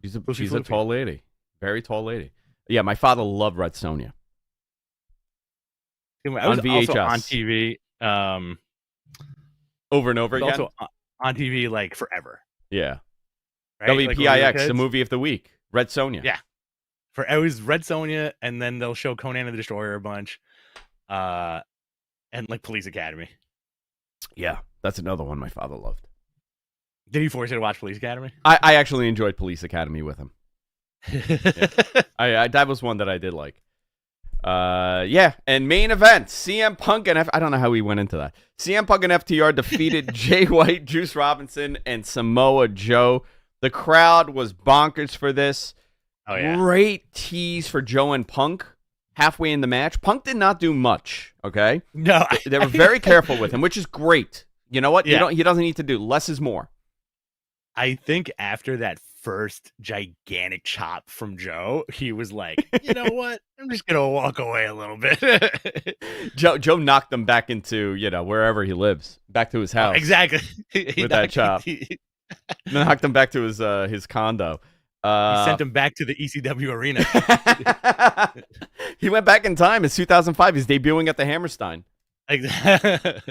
she's a tall lady, very tall lady. Yeah, my father loved Red Sonja. I was VHS. also on TV, over and over again. Also on TV like forever. Yeah. Right? WPIX, the movie of the week, Red Sonja. Yeah, it was Red Sonja, and then they'll show Conan the Destroyer a bunch, and like Police Academy. Yeah, that's another one my father loved. Did he force you to watch Police Academy? I actually enjoyed Police Academy with him. Yeah. That was one that I did like. And main event, CM Punk and I don't know how we went into that. CM Punk and FTR defeated Jay White, Juice Robinson, and Samoa Joe. The crowd was bonkers for this. Oh, yeah. Great tease for Joe and Punk halfway in the match, Punk did not do much. Okay, No, they were very careful with him, which is great. You know what? Yeah. He doesn't need to do less is more. I think after that first gigantic chop from Joe, he was like, you know what? I'm just gonna walk away a little bit. Joe knocked him back into wherever he lives, back to his house. Exactly. With that chop. He Knocked him back to his condo. sent him back to the ECW arena. He went back in time. It's 2005. He's debuting at the Hammerstein. Exactly.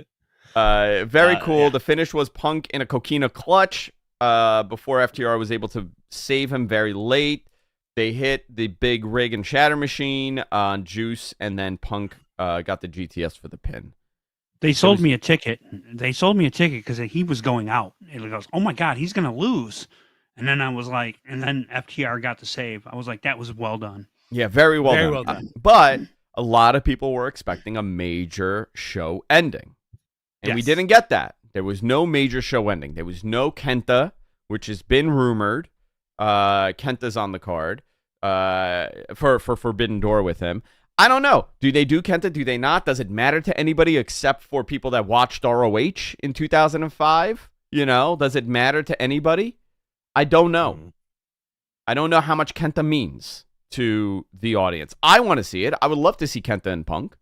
Very cool. Yeah. The finish was Punk in a coquina clutch before FTR was able to save him very late. They hit the big rig and shatter machine on Juice, and then Punk got the GTS for the pin. They sold me a ticket. They sold me a ticket because he was going out. And it goes, oh my God, he's going to lose. And then I was like, and then FTR got the save. I was like, that was well done. Yeah, very well Very done. well done. But a lot of people were expecting a major show ending. And we Yes. didn't get that. There was no major show ending. There was no Kenta, which has been rumored. Kenta's on the card for Forbidden Door with him. I don't know. Do they do Kenta? Do they not? Does it matter to anybody except for people that watched ROH in 2005? Does it matter to anybody? I don't know. I don't know how much Kenta means to the audience. I want to see it. I would love to see Kenta and Punk,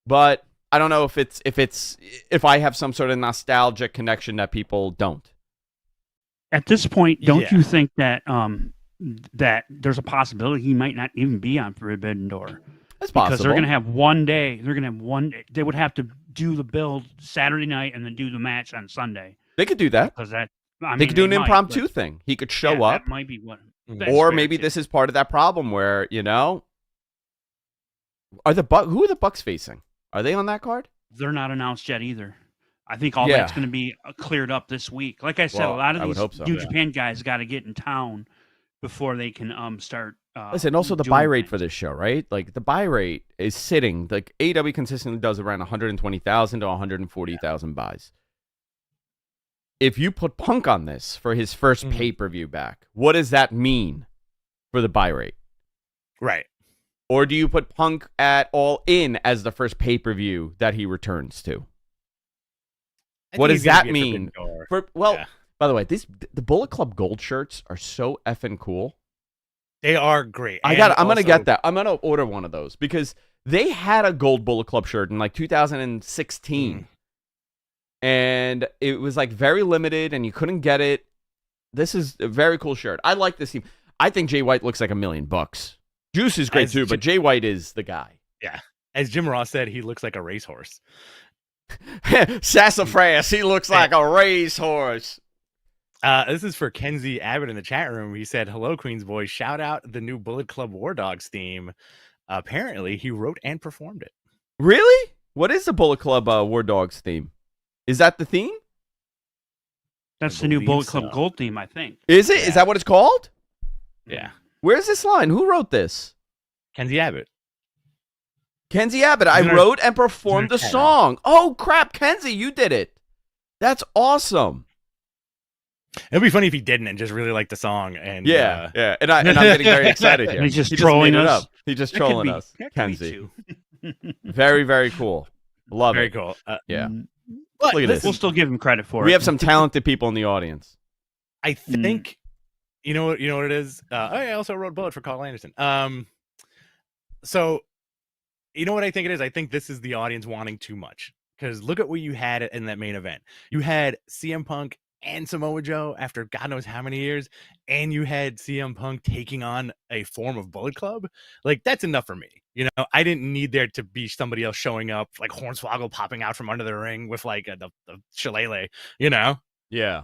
but I don't know if I have some sort of nostalgic connection that people don't. At this point, don't Yeah. you think that that there's a possibility he might not even be on Forbidden Door? That's possible. Because they're going to have one day. They're going to have one day. They would have to do the build Saturday night and then do the match on Sunday. They could do that. Because they could do an might, impromptu but thing. He could show yeah, up. That might be what. Mhm. that's Or fair, maybe too. this is part of that problem where, who are the Bucks facing? Are they on that card? They're not announced yet either. I think all Yeah. that's going to be cleared up this week. Like I said, Well, a lot of I would these hope so, New yeah. Japan guys got to get in town before they can start. Listen, also the doing buy rate things. for this show, right? Like the buy rate is sitting, like AEW consistently does around 120,000 to 140,000 buys. If you put Punk on this for his first pay-per-view back, what does that mean for the buy rate? Right. Or do you put Punk at All In as the first pay-per-view that he returns to? I What think does he's gonna that be at mean? Forbidden Door. Yeah. By the way, the Bullet Club Gold shirts are so effing cool. They are great. I'm And gonna also- get that. I'm gonna order one of those because they had a gold Bullet Club shirt in like 2016, and it was like very limited, and you couldn't get it. This is a very cool shirt. I like this team. I think Jay White looks like $1 million. Juice is great As too, but Jay White is the guy. As Jim Ross said, he looks like a racehorse. Sassafras, he looks like a racehorse. This is for Kenzie Abbott in the chat room. He said, "Hello, Queens boys. Shout out the new Bullet Club War Dogs theme. Apparently, he wrote and performed it." Really? What is the Bullet Club War Dogs theme? Is that the theme? That's I the new believe Bullet Club so. Gold theme, I think. Is it? Is Yeah. that what it's called? Yeah, Where's this line? Who wrote this? Kenzie Abbott. Kenzie Abbott. I Isn't there- wrote and performed the isn't there song. Oh, crap. Kenzie, you did it. That's awesome. It'd be funny if he didn't and just really liked the song. And Yeah. Yeah. And I'm getting very excited here. He's just He trolling made it us. up. He's just That could trolling be- us. that could be Kenzie. two. Very, very cool. Love very it. cool. Yeah. But Look at this. We'll still give him credit for it. We have some talented people in the audience. I think you know what it is. I also wrote Bullet for Carl Anderson. So you know what I think it is. I think this is the audience wanting too much because look at what you had in that main event. You had CM Punk and Samoa Joe after God knows how many years, and you had CM Punk taking on a form of Bullet Club. Like that's enough for me. You know, I didn't need there to be somebody else showing up, like Hornswoggle popping out from under the ring with like the shillelagh. You know. Yeah.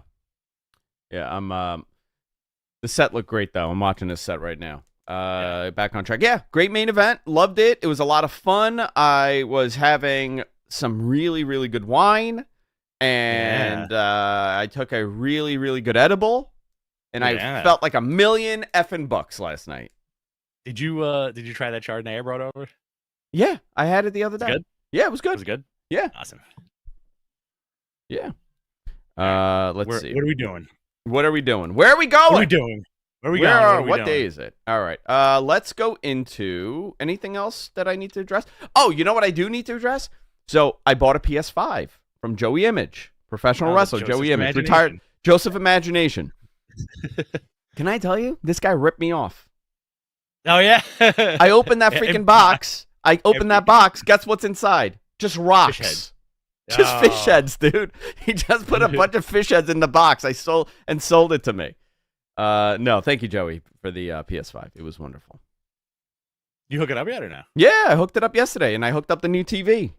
Yeah. The set looked great, though. I'm watching this set right now. Back on track. Yeah, great main event. Loved it. It was a lot of fun. I was having some really, really good wine, and I took a really, really good edible, and I felt like $1 million effing bucks last night. Did you try that Chardonnay I brought over? Yeah, I had it the other day. Good? Yeah, it was good. Was it good? Yeah. Awesome. Yeah. Let's see. What are we doing? What are we doing? Where are we going? What are we doing? Where are we going? What day is it? All right. Let's go into anything else that I need to address. Oh, you know what I do need to address? So I bought a PS5 from Joey Image, professional wrestler, Joey Image, retired Joseph Imagination. Can I tell you? This guy ripped me off. Oh, yeah? I opened that freaking box. I opened that box. Guess what's inside? Just rocks. Fish heads. Just fish heads, dude. He just put a bunch of fish heads in the box. I sold it to me. No, thank you, Joey, for the PS5. It was wonderful. You hook it up yet or no? Yeah, I hooked it up yesterday, and I hooked up the new TV.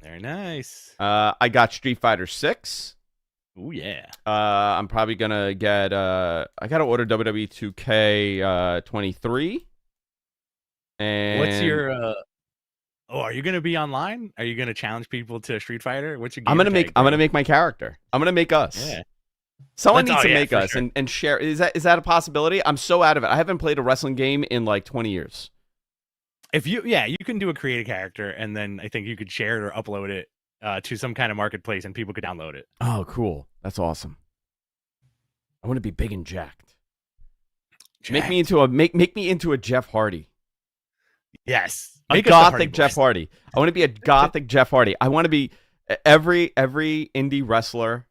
Very nice. I got Street Fighter 6. Oh yeah. I'm probably gonna get. I gotta order WWE 2K 23. And what's your? Are you gonna be online? Are you gonna challenge people to Street Fighter? What's your? I'm gonna make my character. I'm gonna make us. Yeah. Someone needs to make us and share. Is that a possibility? I'm so out of it. I haven't played a wrestling game in like 20 years. If you can do a creative character, and then I think you could share it or upload it to some kind of marketplace, and people could download it. Oh, cool! That's awesome. I want to be big and jacked. Make me into a Jeff Hardy. Yes, a gothic Jeff Hardy. I want to be a gothic Jeff Hardy. I want to be every indie wrestler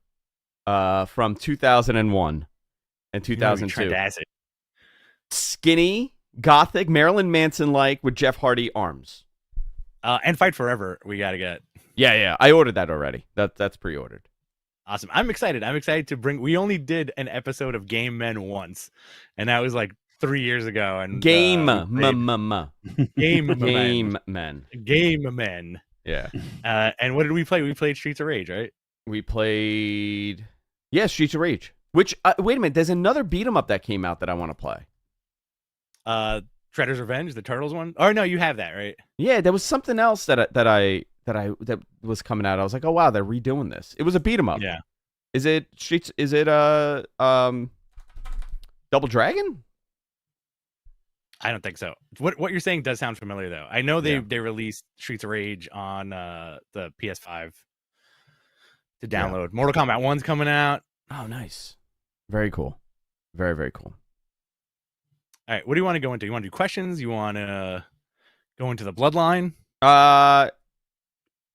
from 2001 and 2002. Skinny, gothic, Marilyn Manson-like with Jeff Hardy arms. And Fight Forever, we got to get. Yeah. I ordered that already. That's pre-ordered. Awesome. I'm excited. To bring. We only did an episode of Game Men once, and that was like 3 years ago. And Game Men. Yeah. And what did we play? We played Streets of Rage, right? We played. Yeah, Streets of Rage. Which wait a minute, there's another beat 'em up that came out that I want to play. Shredder's Revenge, the Turtles one. Or no, you have that, right? Yeah, there was something else that was coming out. I was like, oh wow, they're redoing this. It was a beat 'em up. Yeah. Is it Streets? Is it Double Dragon? I don't think so. What you're saying does sound familiar though. I know they released Streets of Rage on the PS5 to download. Yeah. Mortal Kombat 1's coming out. Oh, nice. Very cool. Very, very cool. All right, what do you want to go into? You want to do questions? You want to go into the bloodline?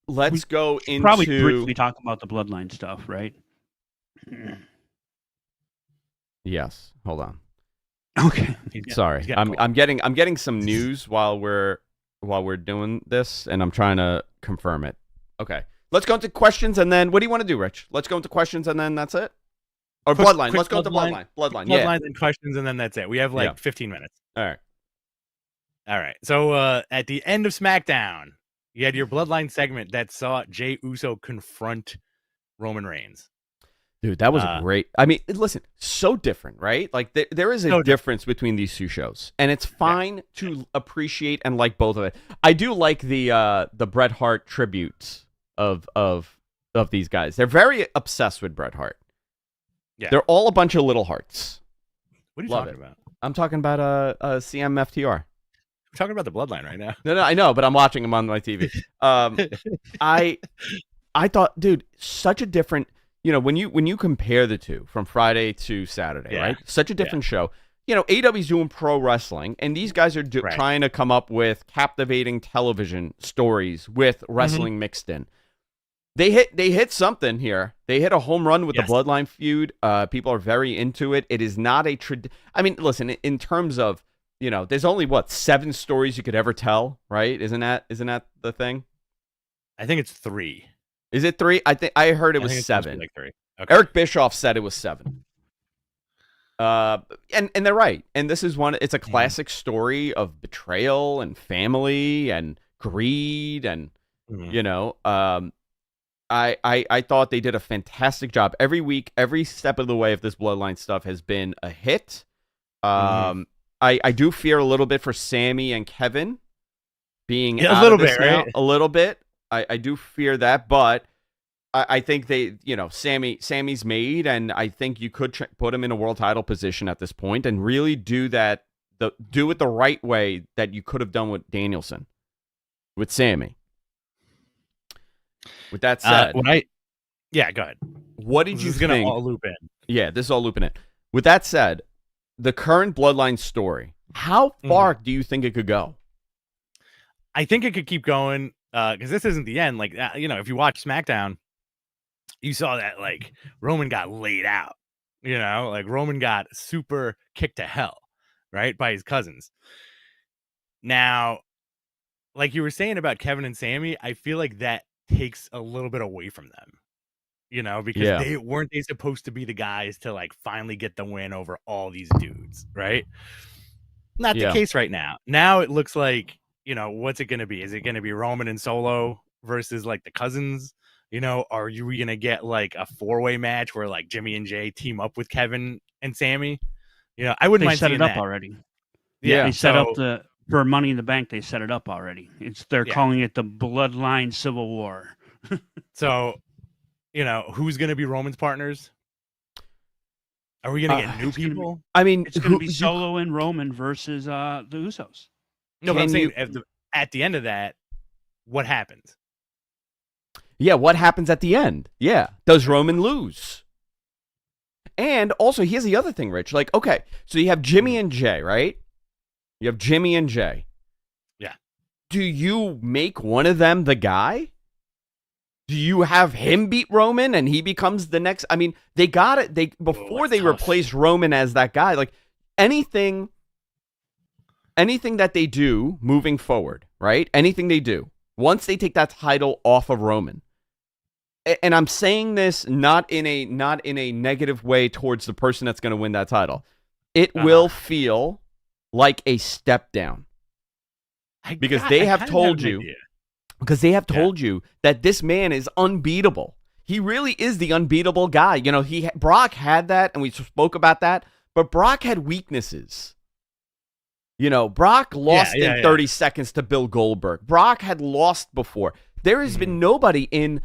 Let's go into... Probably briefly talk about the bloodline stuff, right? Yes. Hold on. Okay. Sorry. I'm getting some news while we're doing this, and I'm trying to confirm it. Okay. Let's go into questions, and then what do you want to do, Rich? Let's go into questions, and then that's it? Or bloodline. Let's go into bloodline. Bloodlines and questions, and then that's it. We have 15 minutes. All right. So at the end of SmackDown, you had your bloodline segment that saw Jey Uso confront Roman Reigns. Dude, that was great. I mean, listen, so different, right? Like there is a difference between these two shows, and it's fine to appreciate and like both of it. I do like the Bret Hart tributes of these guys. They're very obsessed with Bret Hart. Yeah. They're all a bunch of little hearts. What are you talking about? I'm talking about CMFTR. We're talking about the bloodline right now. No, I know, but I'm watching them on my TV. I thought, dude, such a different, when you compare the two from Friday to Saturday, right? Such a different show. AEW's doing pro wrestling, and these guys are trying to come up with captivating television stories with wrestling mixed in. They hit something here. They hit a home run with the Bloodline feud. People are very into it. It is not a I mean, listen, in terms of, there's only 7 stories you could ever tell, right? Isn't that the thing? I think it's 3. Is it 3? I heard it was 7. Like 3. Okay. Eric Bischoff said it was 7. And they're right. And this is it's a classic story of betrayal and family and greed and I thought they did a fantastic job. Every week, every step of the way of this bloodline stuff has been a hit. I do fear a little bit for Sammy and Kevin being a little bit, right? A little bit. I do fear that, but I think they, Sammy's made, and I think you could put him in a world title position at this point and really do it the right way that you could have done with Danielson, with Sammy. With that said, go ahead. What did you think? This is going to all loop in. Yeah, this is all looping in. With that said, the current Bloodline story, how far do you think it could go? I think it could keep going because this isn't the end. Like, if you watch SmackDown, you saw that like Roman got laid out. Like Roman got super kicked to hell, right, by his cousins. Now, like you were saying about Kevin and Sammy, I feel like that takes a little bit away from them. Because they weren't supposed to be the guys to like finally get the win over all these dudes, right? Not the case right now. Now it looks like, what's it going to be? Is it going to be Roman and Solo versus like the cousins? Are we going to get like a 4-way match where like Jimmy and Jay team up with Kevin and Sammy? I wouldn't mind seeing seeing that. They set it up that already. Yeah, they set up for Money in the Bank. They set it up already. They're calling it the Bloodline Civil War. So, who's going to be Roman's partners? Are we going to get new people? It's going to be Solo and Roman versus the Usos. No, but I'm saying at the end of that, what happens? Yeah, what happens at the end? Yeah. Does Roman lose? And also, here's the other thing, Rich. Like, okay, so you have Jimmy and Jay, right? You have Jimmy and Jay. Yeah. Do you make one of them the guy? Do you have him beat Roman and he becomes the next? I mean, they got it. Before they replaced Roman as that guy, like anything that they do moving forward, right? Anything they do, once they take that title off of Roman, and I'm saying this not in a negative way towards the person that's going to win that title, it will feel like a step down. Because they have told you that this man is unbeatable. He really is the unbeatable guy. Brock had that, and we spoke about that, but Brock had weaknesses. Brock lost in 30 seconds to Bill Goldberg. Brock had lost before. There has been nobody in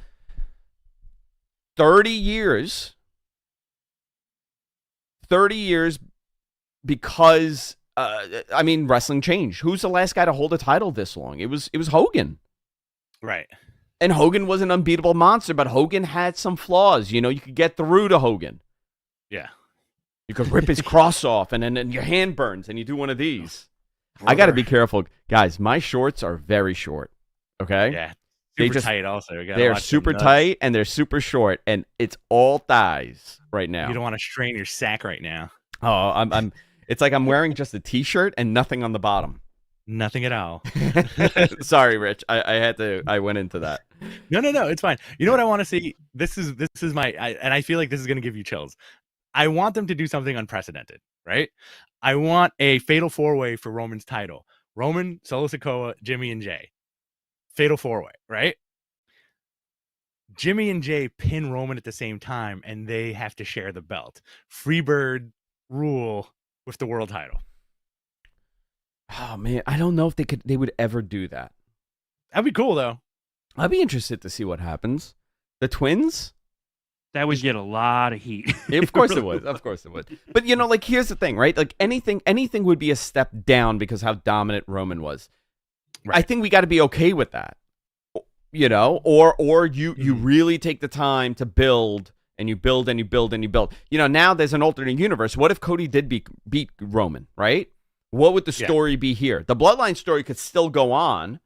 30 years because wrestling changed. Who's the last guy to hold a title this long? It was Hogan. Right. And Hogan was an unbeatable monster, but Hogan had some flaws. You could get through to Hogan. Yeah. You could rip his cross off, and then your hand burns, and you do one of these. I got to be careful. Guys, my shorts are very short, okay? Yeah. Super tight also. They're super tight, and they're super short, and it's all thighs right now. You don't want to strain your sack right now. Oh, I'm. It's like I'm wearing just a T-shirt and nothing on the bottom. Nothing at all. Sorry, Rich. I went into that. No. It's fine. You know what I want to see? This is and I feel like this is going to give you chills. I want them to do something unprecedented, right? I want a fatal 4-way for Roman's title. Roman, Solo Sikoa, Jimmy, and Jay. Fatal 4-way, right? Jimmy and Jay pin Roman at the same time, and they have to share the belt. Freebird rule with the world title. Oh man, I don't know if they would ever do that. That'd be cool though. I'd be interested to see what happens. The twins? That would get a lot of heat. Of course it would. Of course it would. But like here's the thing, right? Like anything would be a step down because how dominant Roman was. Right. I think we got to be okay with that. Or you really take the time to build and you build and you build and you build. Now there's an alternate universe. What if Cody did beat Roman, right? What would the story be here? The Bloodline story could still go on,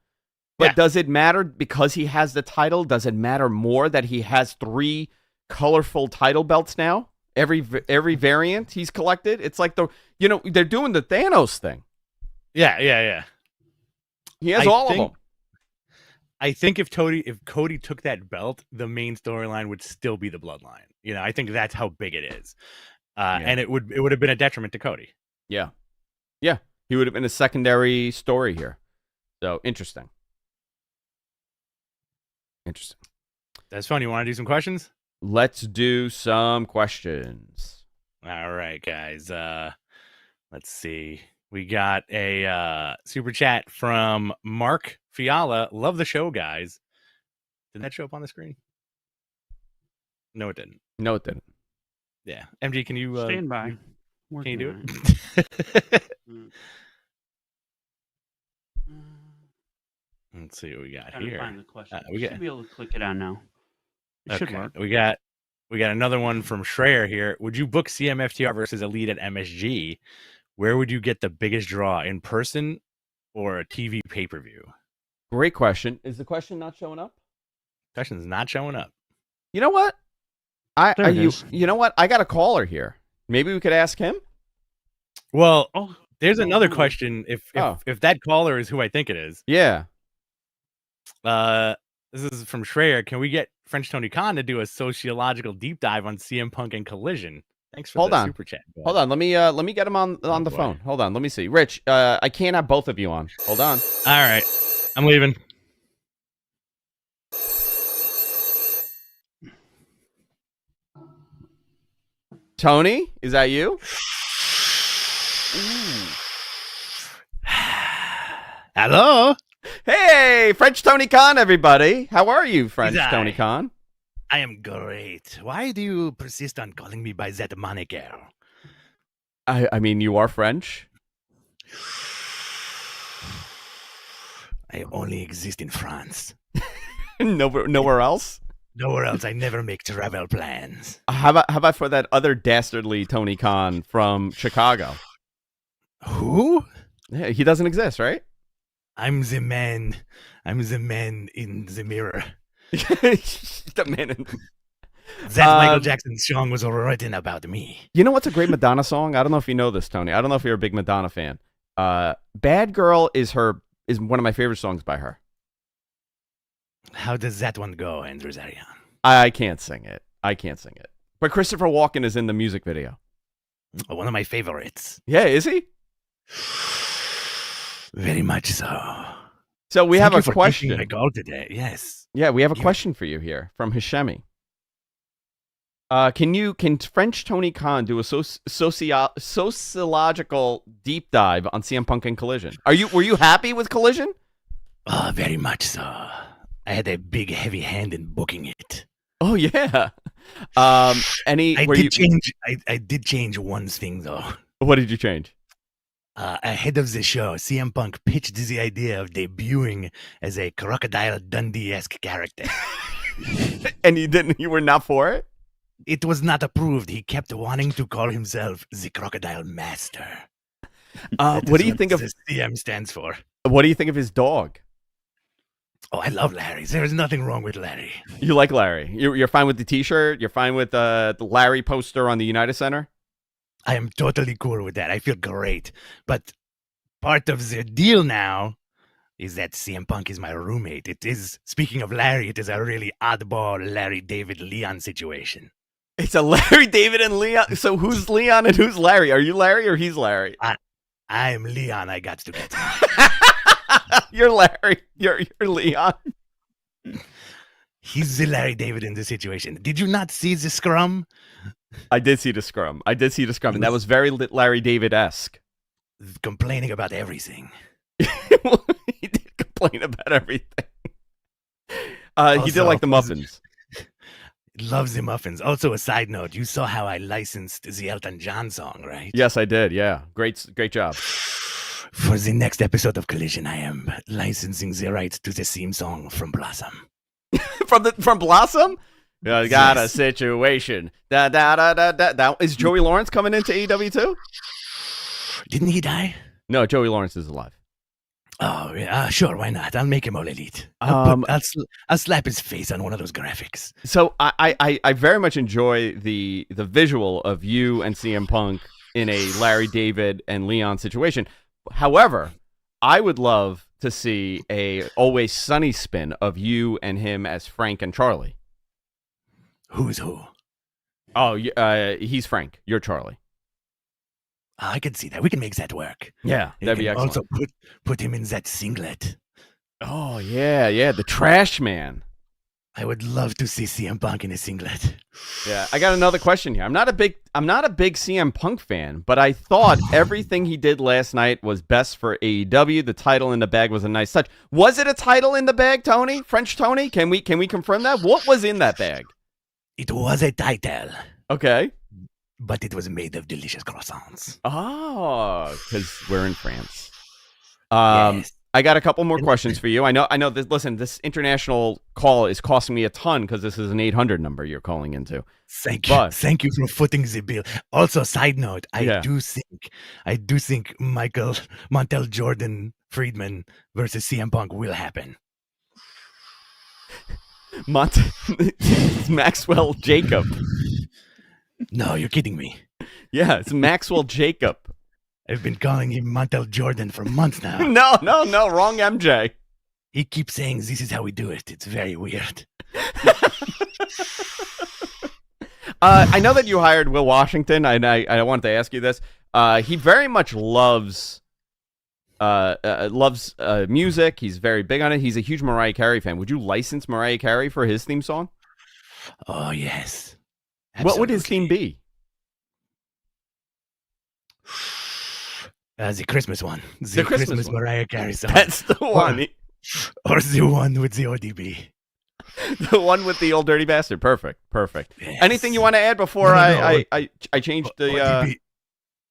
but does it matter because he has the title? Does it matter more that he has 3 colorful title belts now? Every variant he's collected? It's like they're doing the Thanos thing. Yeah. He has all of them. I think if Cody took that belt, the main storyline would still be the Bloodline. I think that's how big it is. And it would have been a detriment to Cody. Yeah. Yeah. He would have been a secondary story here. So interesting. That's fun. You want to do some questions? Let's do some questions. All right, guys. Let's see. We got a super chat from Mark Fiala. Love the show, guys. Did that show up on the screen? No, it didn't. Yeah. MG, can you stand by? Can you do it? Let's see what we got here. Find the question. We should be able to click it on now. It should work. We got We got another one from Schreier here. Would you book CMFTR versus Elite at MSG? Where would you get the biggest draw, in person or a TV pay-per-view? Great question. Is the question not showing up? Question's not showing up. You know what? You know what? I got a caller here. Maybe we could ask him. Well, there's another question. If that caller is who I think it is. Yeah. This is from Schreier. Can we get French Tony Khan to do a sociological deep dive on CM Punk and Collision? Thanks for the super chat. Boy. Hold on. Let me get him on the phone. Hold on. Let me see. Rich, I can't have both of you on. Hold on. All right. I'm leaving. Tony, is that you? Hello. Hey, French Tony Khan, everybody. How are you, French Tony Khan? I am great. Why do you persist on calling me by that moniker? I mean, you are French. I only exist in France. Nowhere else? Nowhere else. I never make travel plans. How about for that other dastardly Tony Khan from Chicago? Who? Yeah, he doesn't exist, right? I'm the man in the mirror. The man in... That Michael Jackson's song was written about me. You know what's a great Madonna song? I don't know if you know this, Tony. I don't know if you're a big Madonna fan. Bad Girl is one of my favorite songs by her. How does that one go, Andrew Zarian? I can't sing it. But Christopher Walken is in the music video. One of my favorites. Yeah, is he? Very much so. So we have a question. Thank you for taking my call today. Yes. Yeah, we have a question for you here from Hishemi. Can French Tony Khan do a sociological deep dive on CM Punk and Collision? Were you happy with Collision? Oh, very much so. I had a big, heavy hand in booking it. Oh yeah. I did change one thing though. What did you change? Ahead of the show, CM Punk pitched the idea of debuting as a Crocodile Dundee-esque character. And you were not for it? It was not approved. He kept wanting to call himself the Crocodile Master. What do you think of the CM stands for? What do you think of his dog? Oh, I love Larry. There is nothing wrong with Larry. You like Larry? You're fine with the T-shirt? You're fine with the Larry poster on the United Center? I am totally cool with that. I feel great. But part of the deal now is that CM Punk is my roommate. It is, speaking of Larry, it is a really oddball Larry David Leon situation. It's a Larry David and Leon. So who's Leon and who's Larry? Are you Larry or he's Larry? I'm Leon. I got to get. You're Larry. You're Leon. He's the Larry David in this situation. Did you not see the scrum? I did see the scrum. And that was very Larry David-esque. Complaining about everything. He did complain about everything. He did like the muffins. Loves the muffins. Also, a side note, you saw how I licensed the Elton John song, right? Yes, I did. Yeah. Great job. For the next episode of Collision, I am licensing the rights to the theme song from Blossom. from Blossom? I got a situation. Da, da, da, da, da. That, is Joey Lawrence coming into AEW too? Didn't he die? No, Joey Lawrence is alive. Oh, yeah, sure, why not? I'll make him all elite. I'll slap his face on one of those graphics. So I very much enjoy the visual of you and CM Punk in a Larry David and Leon situation. However, I would love to see a Always Sunny spin of you and him as Frank and Charlie. Who's who? Oh, he's Frank. You're Charlie. I can see that. We can make that work. Yeah, that'd be excellent. Also put him in that singlet. Oh, yeah, the trash man. I would love to see CM Punk in a singlet. Yeah, I got another question here. I'm not a big CM Punk fan, but I thought everything he did last night was best for AEW. The title in the bag was a nice touch. Was it a title in the bag, Tony? French Tony? Can we confirm that? What was in that bag? It was a title. Okay. But it was made of delicious croissants. Oh, because we're in France. Yes. I got a couple more questions for you. I know. Listen, this international call is costing me a ton because this is an 800 number you're calling into. Thank you for footing the bill. Also, side note, I do think Michael Montel Jordan Friedman versus CM Punk will happen. It's Maxwell Jacob. No, you're kidding me. Yeah, it's Maxwell Jacob. I've been calling him Montel Jordan for months now. No, wrong MJ. He keeps saying this is how we do it. It's very weird. I know that you hired Will Washington, and I wanted to ask you this. He very much loves music. He's very big on it. He's a huge Mariah Carey fan. Would you license Mariah Carey for his theme song? Oh, yes. Absolutely. What would his theme be? The Christmas one. The Christmas one. Mariah Carey song. That's the one. Or the one with the ODB. The one with the old dirty bastard. Perfect. Yes. Anything you want to add before I change the...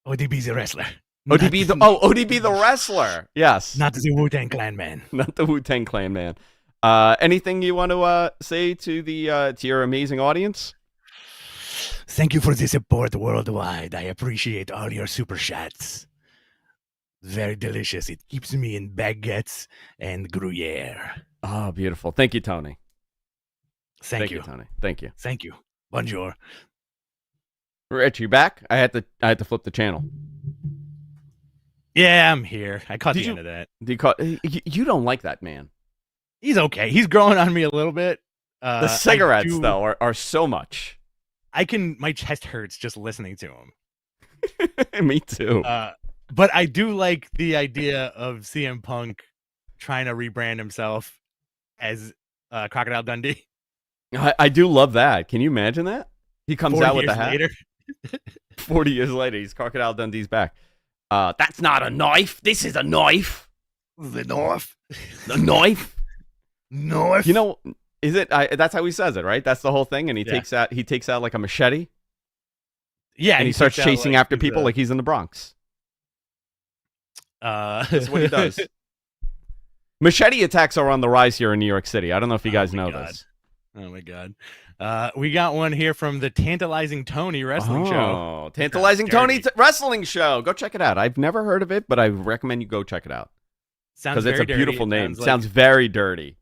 ODB's a wrestler. ODB the wrestler. Yes. Not the Wu-Tang Clan man. Not the Wu-Tang Clan man. Anything you want to say to to your amazing audience? Thank you for the support worldwide. I appreciate all your super chats. Very delicious. It keeps me in baguettes and Gruyere. Oh, beautiful. Thank you, Tony. Thank you, Tony. Thank you. Thank you. Bonjour. Rich, you back? I had to flip the channel. Yeah, I'm here. I caught the end of that. You don't like that man. He's okay. He's growing on me a little bit. The cigarettes, though, are so much. My chest hurts just listening to him. Me too. But I do like the idea of CM Punk trying to rebrand himself as Crocodile Dundee. I do love that. Can you imagine that? He comes out with the hat. Later. 40 years later, he's Crocodile Dundee's back. That's not a knife. This is a knife. The knife. The knife. Knife. You know, is it? That's how he says it, right? That's the whole thing. And he takes out like a machete. Yeah, and he starts chasing after people like he's in the Bronx. That's what he does. Machete attacks are on the rise here in New York City. I don't know if you guys know this. Oh my God. We got one here from the Tantalizing Tony Wrestling Show. Oh, Tantalizing Tony Wrestling Show. Go check it out. I've never heard of it, but I recommend you go check it out. Because it's a beautiful name. Sounds very dirty.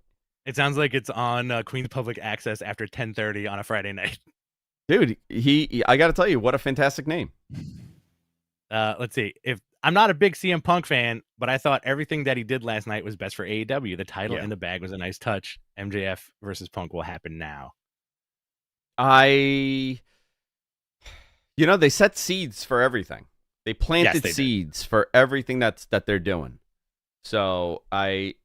It sounds like it's on Queen's Public Access after 10:30 on a Friday night. Dude, I got to tell you, what a fantastic name. Let's see. I'm not a big CM Punk fan, but I thought everything that he did last night was best for AEW. The title in the bag was a nice touch. MJF versus Punk will happen now. They set seeds for everything. They planted seeds for everything that they're doing. So I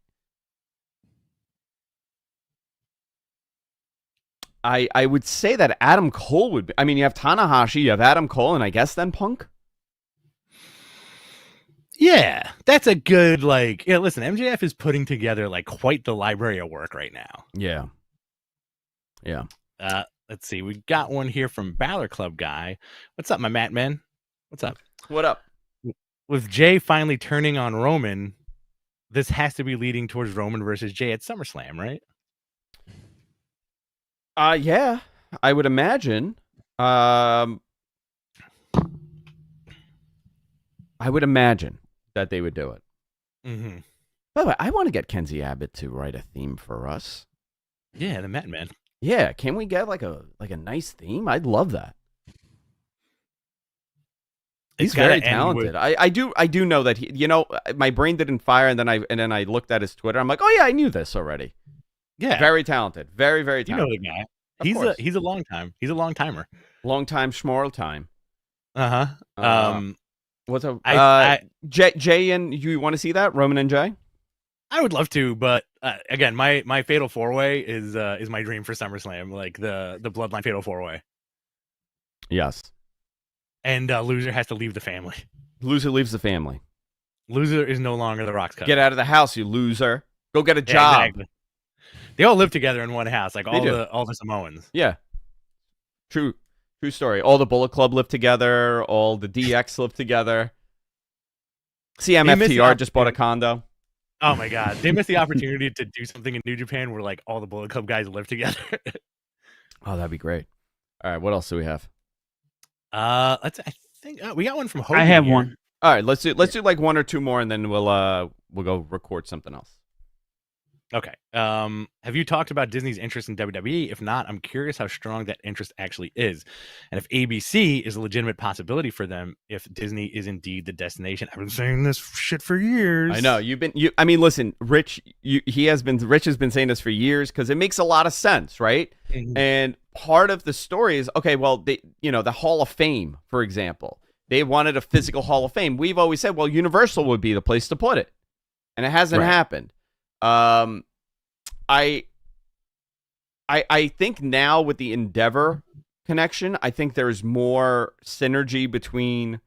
would say that Adam Cole would be. I mean, you have Tanahashi, you have Adam Cole, and I guess then Punk. Yeah, that's a good, listen, MJF is putting together, quite the library of work right now. Yeah. Yeah. Let's see. We got one here from Balor Club Guy. What's up, my Matt man? What's up? What up? With Jay finally turning on Roman, this has to be leading towards Roman versus Jay at SummerSlam, right? Yeah, I would imagine. I would imagine that they would do it. Mm-hmm. By the way, I want to get Kenzie Abbott to write a theme for us. Yeah, the Matt Man. Yeah, can we get like a nice theme? I'd love that. He's very talented. I do know that he. My brain didn't fire, and then I looked at his Twitter. I'm like, oh yeah, I knew this already. Yeah, very talented. Very, very talented. You know the guy. He's a long time. He's a long timer. Long time, schmorl time. What's up? Jay and you want to see that Roman and Jay? I would love to, but again, my fatal 4-way is my dream for SummerSlam, like the Bloodline fatal 4-way. Yes. And loser has to leave the family. Loser leaves the family. Loser is no longer the Rock's cousin. Get out of the house, you loser. Go get a job. Exactly. They all live together in one house, like all the Samoans. Yeah. True story. All the Bullet Club live together. All the DX live together. CMFTR just bought a condo. Oh my God, they missed the opportunity to do something in New Japan where like all the Bullet Club guys live together. Oh, that'd be great. All right, what else do we have? I think we got one from Hogan. I have here. one. All right, let's do like one or two more, and then we'll go record something else. Okay. Have you talked about Disney's interest in WWE? If not, I'm curious how strong that interest actually is, and if ABC is a legitimate possibility for them. If Disney is indeed the destination, I've been saying this shit for years. I know I mean, listen, Rich has been saying this for years because it makes a lot of sense, right? Mhm. And part of the story is okay. Well, the Hall of Fame, for example, they wanted a physical Hall of Fame. We've always said, well, Universal would be the place to put it, and it hasn't happened. I think now with the Endeavor connection, I think there's more synergy between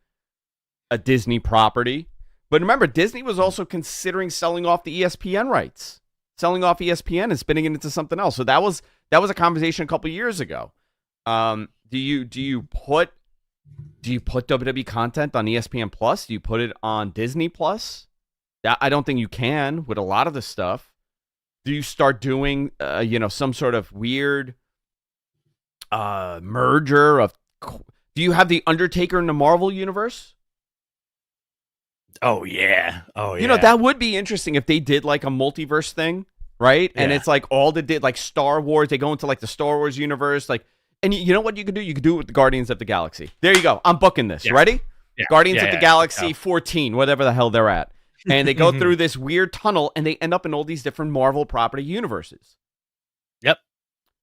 a Disney property. But remember, Disney was also considering selling off the ESPN rights, selling off ESPN and spinning it into something else. So that was a conversation a couple of years ago. Do you put WWE content on ESPN Plus? Do you put it on Disney Plus? I don't think you can with a lot of the stuff. Do you start doing, some sort of weird merger of? Do you have the Undertaker in the Marvel universe? Oh yeah. Oh yeah. You know, that would be interesting if they did like a multiverse thing, right? And it's like all they did, like Star Wars. They go into like the Star Wars universe, like, and you know what you could do? You could do it with the Guardians of the Galaxy. There you go. I'm booking this. Yeah. Ready? Yeah. Guardians of the Galaxy 14, whatever the hell they're at. And they go through this weird tunnel, and they end up in all these different Marvel property universes. Yep.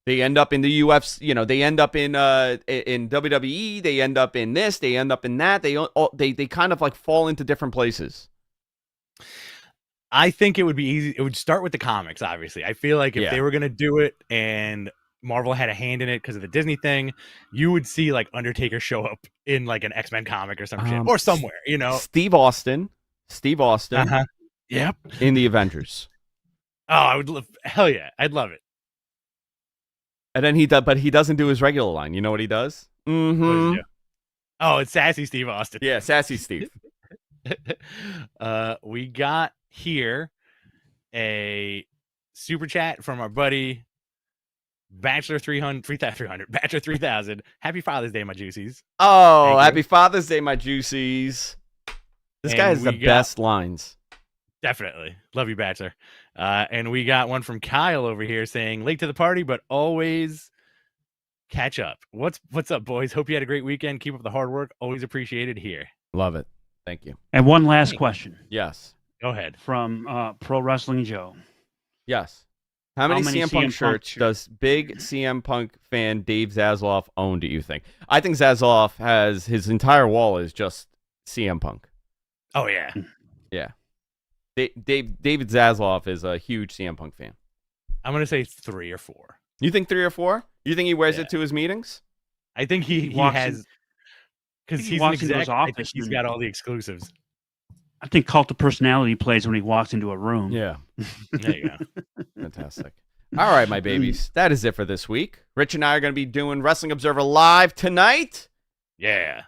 They end up in the UFC. They end up in WWE. They end up in this. They end up in that. They kind of like fall into different places. I think it would be easy. It would start with the comics, obviously. I feel like if they were going to do it and Marvel had a hand in it because of the Disney thing, you would see like Undertaker show up in like an X-Men comic or some shit, or somewhere, Steve Austin. Yep. In the Avengers. Oh, I would love. Hell yeah, I'd love it. And then but he doesn't do his regular line. You know what he does? Mm-hmm. What does he do? Oh, it's Sassy Steve Austin. Yeah, Sassy Steve. We got here a super chat from our buddy Bachelor 3000. Happy Father's Day, my juicies. Oh, happy Father's Day, my juicies. This guy has the best lines. Definitely. Love you, Bachelor. And we got one from Kyle over here saying, late to the party, but always catch up. What's up, boys? Hope you had a great weekend. Keep up the hard work. Always appreciated here. Love it. Thank you. And one last question. Yes. Go ahead. From Pro Wrestling Joe. Yes. How many CM Punk shirts does big CM Punk fan Dave Zasloff own, do you think? I think Zasloff has his entire wall is just CM Punk. Oh, yeah. Yeah. David Zasloff is a huge CM Punk fan. I'm going to say 3 or 4. You think 3 or 4? You think he wears it to his meetings? I think he has, because he's an exec. I think he's got all the exclusives. I think Cult of Personality plays when he walks into a room. Yeah. There you go. Fantastic. All right, my babies. That is it for this week. Rich and I are going to be doing Wrestling Observer Live tonight. Yeah.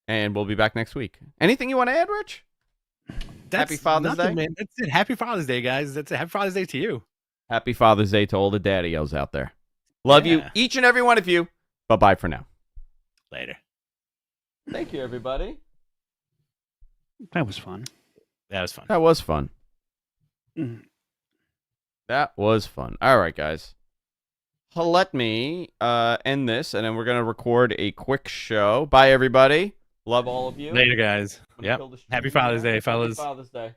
And we'll be back next week. Anything you want to add, Rich? Happy Father's Day? Man. That's it. Happy Father's Day, guys. That's it. Happy Father's Day to you. Happy Father's Day to all the daddy-os out there. Love you, each and every one of you. Bye-bye for now. Later. Thank you, everybody. That was fun. That was fun. That was fun. All right, guys. Let me end this, and then we're going to record a quick show. Bye, everybody. Love all of you. Later, guys. Yep. Happy Father's Day, fellas. Happy Father's Day.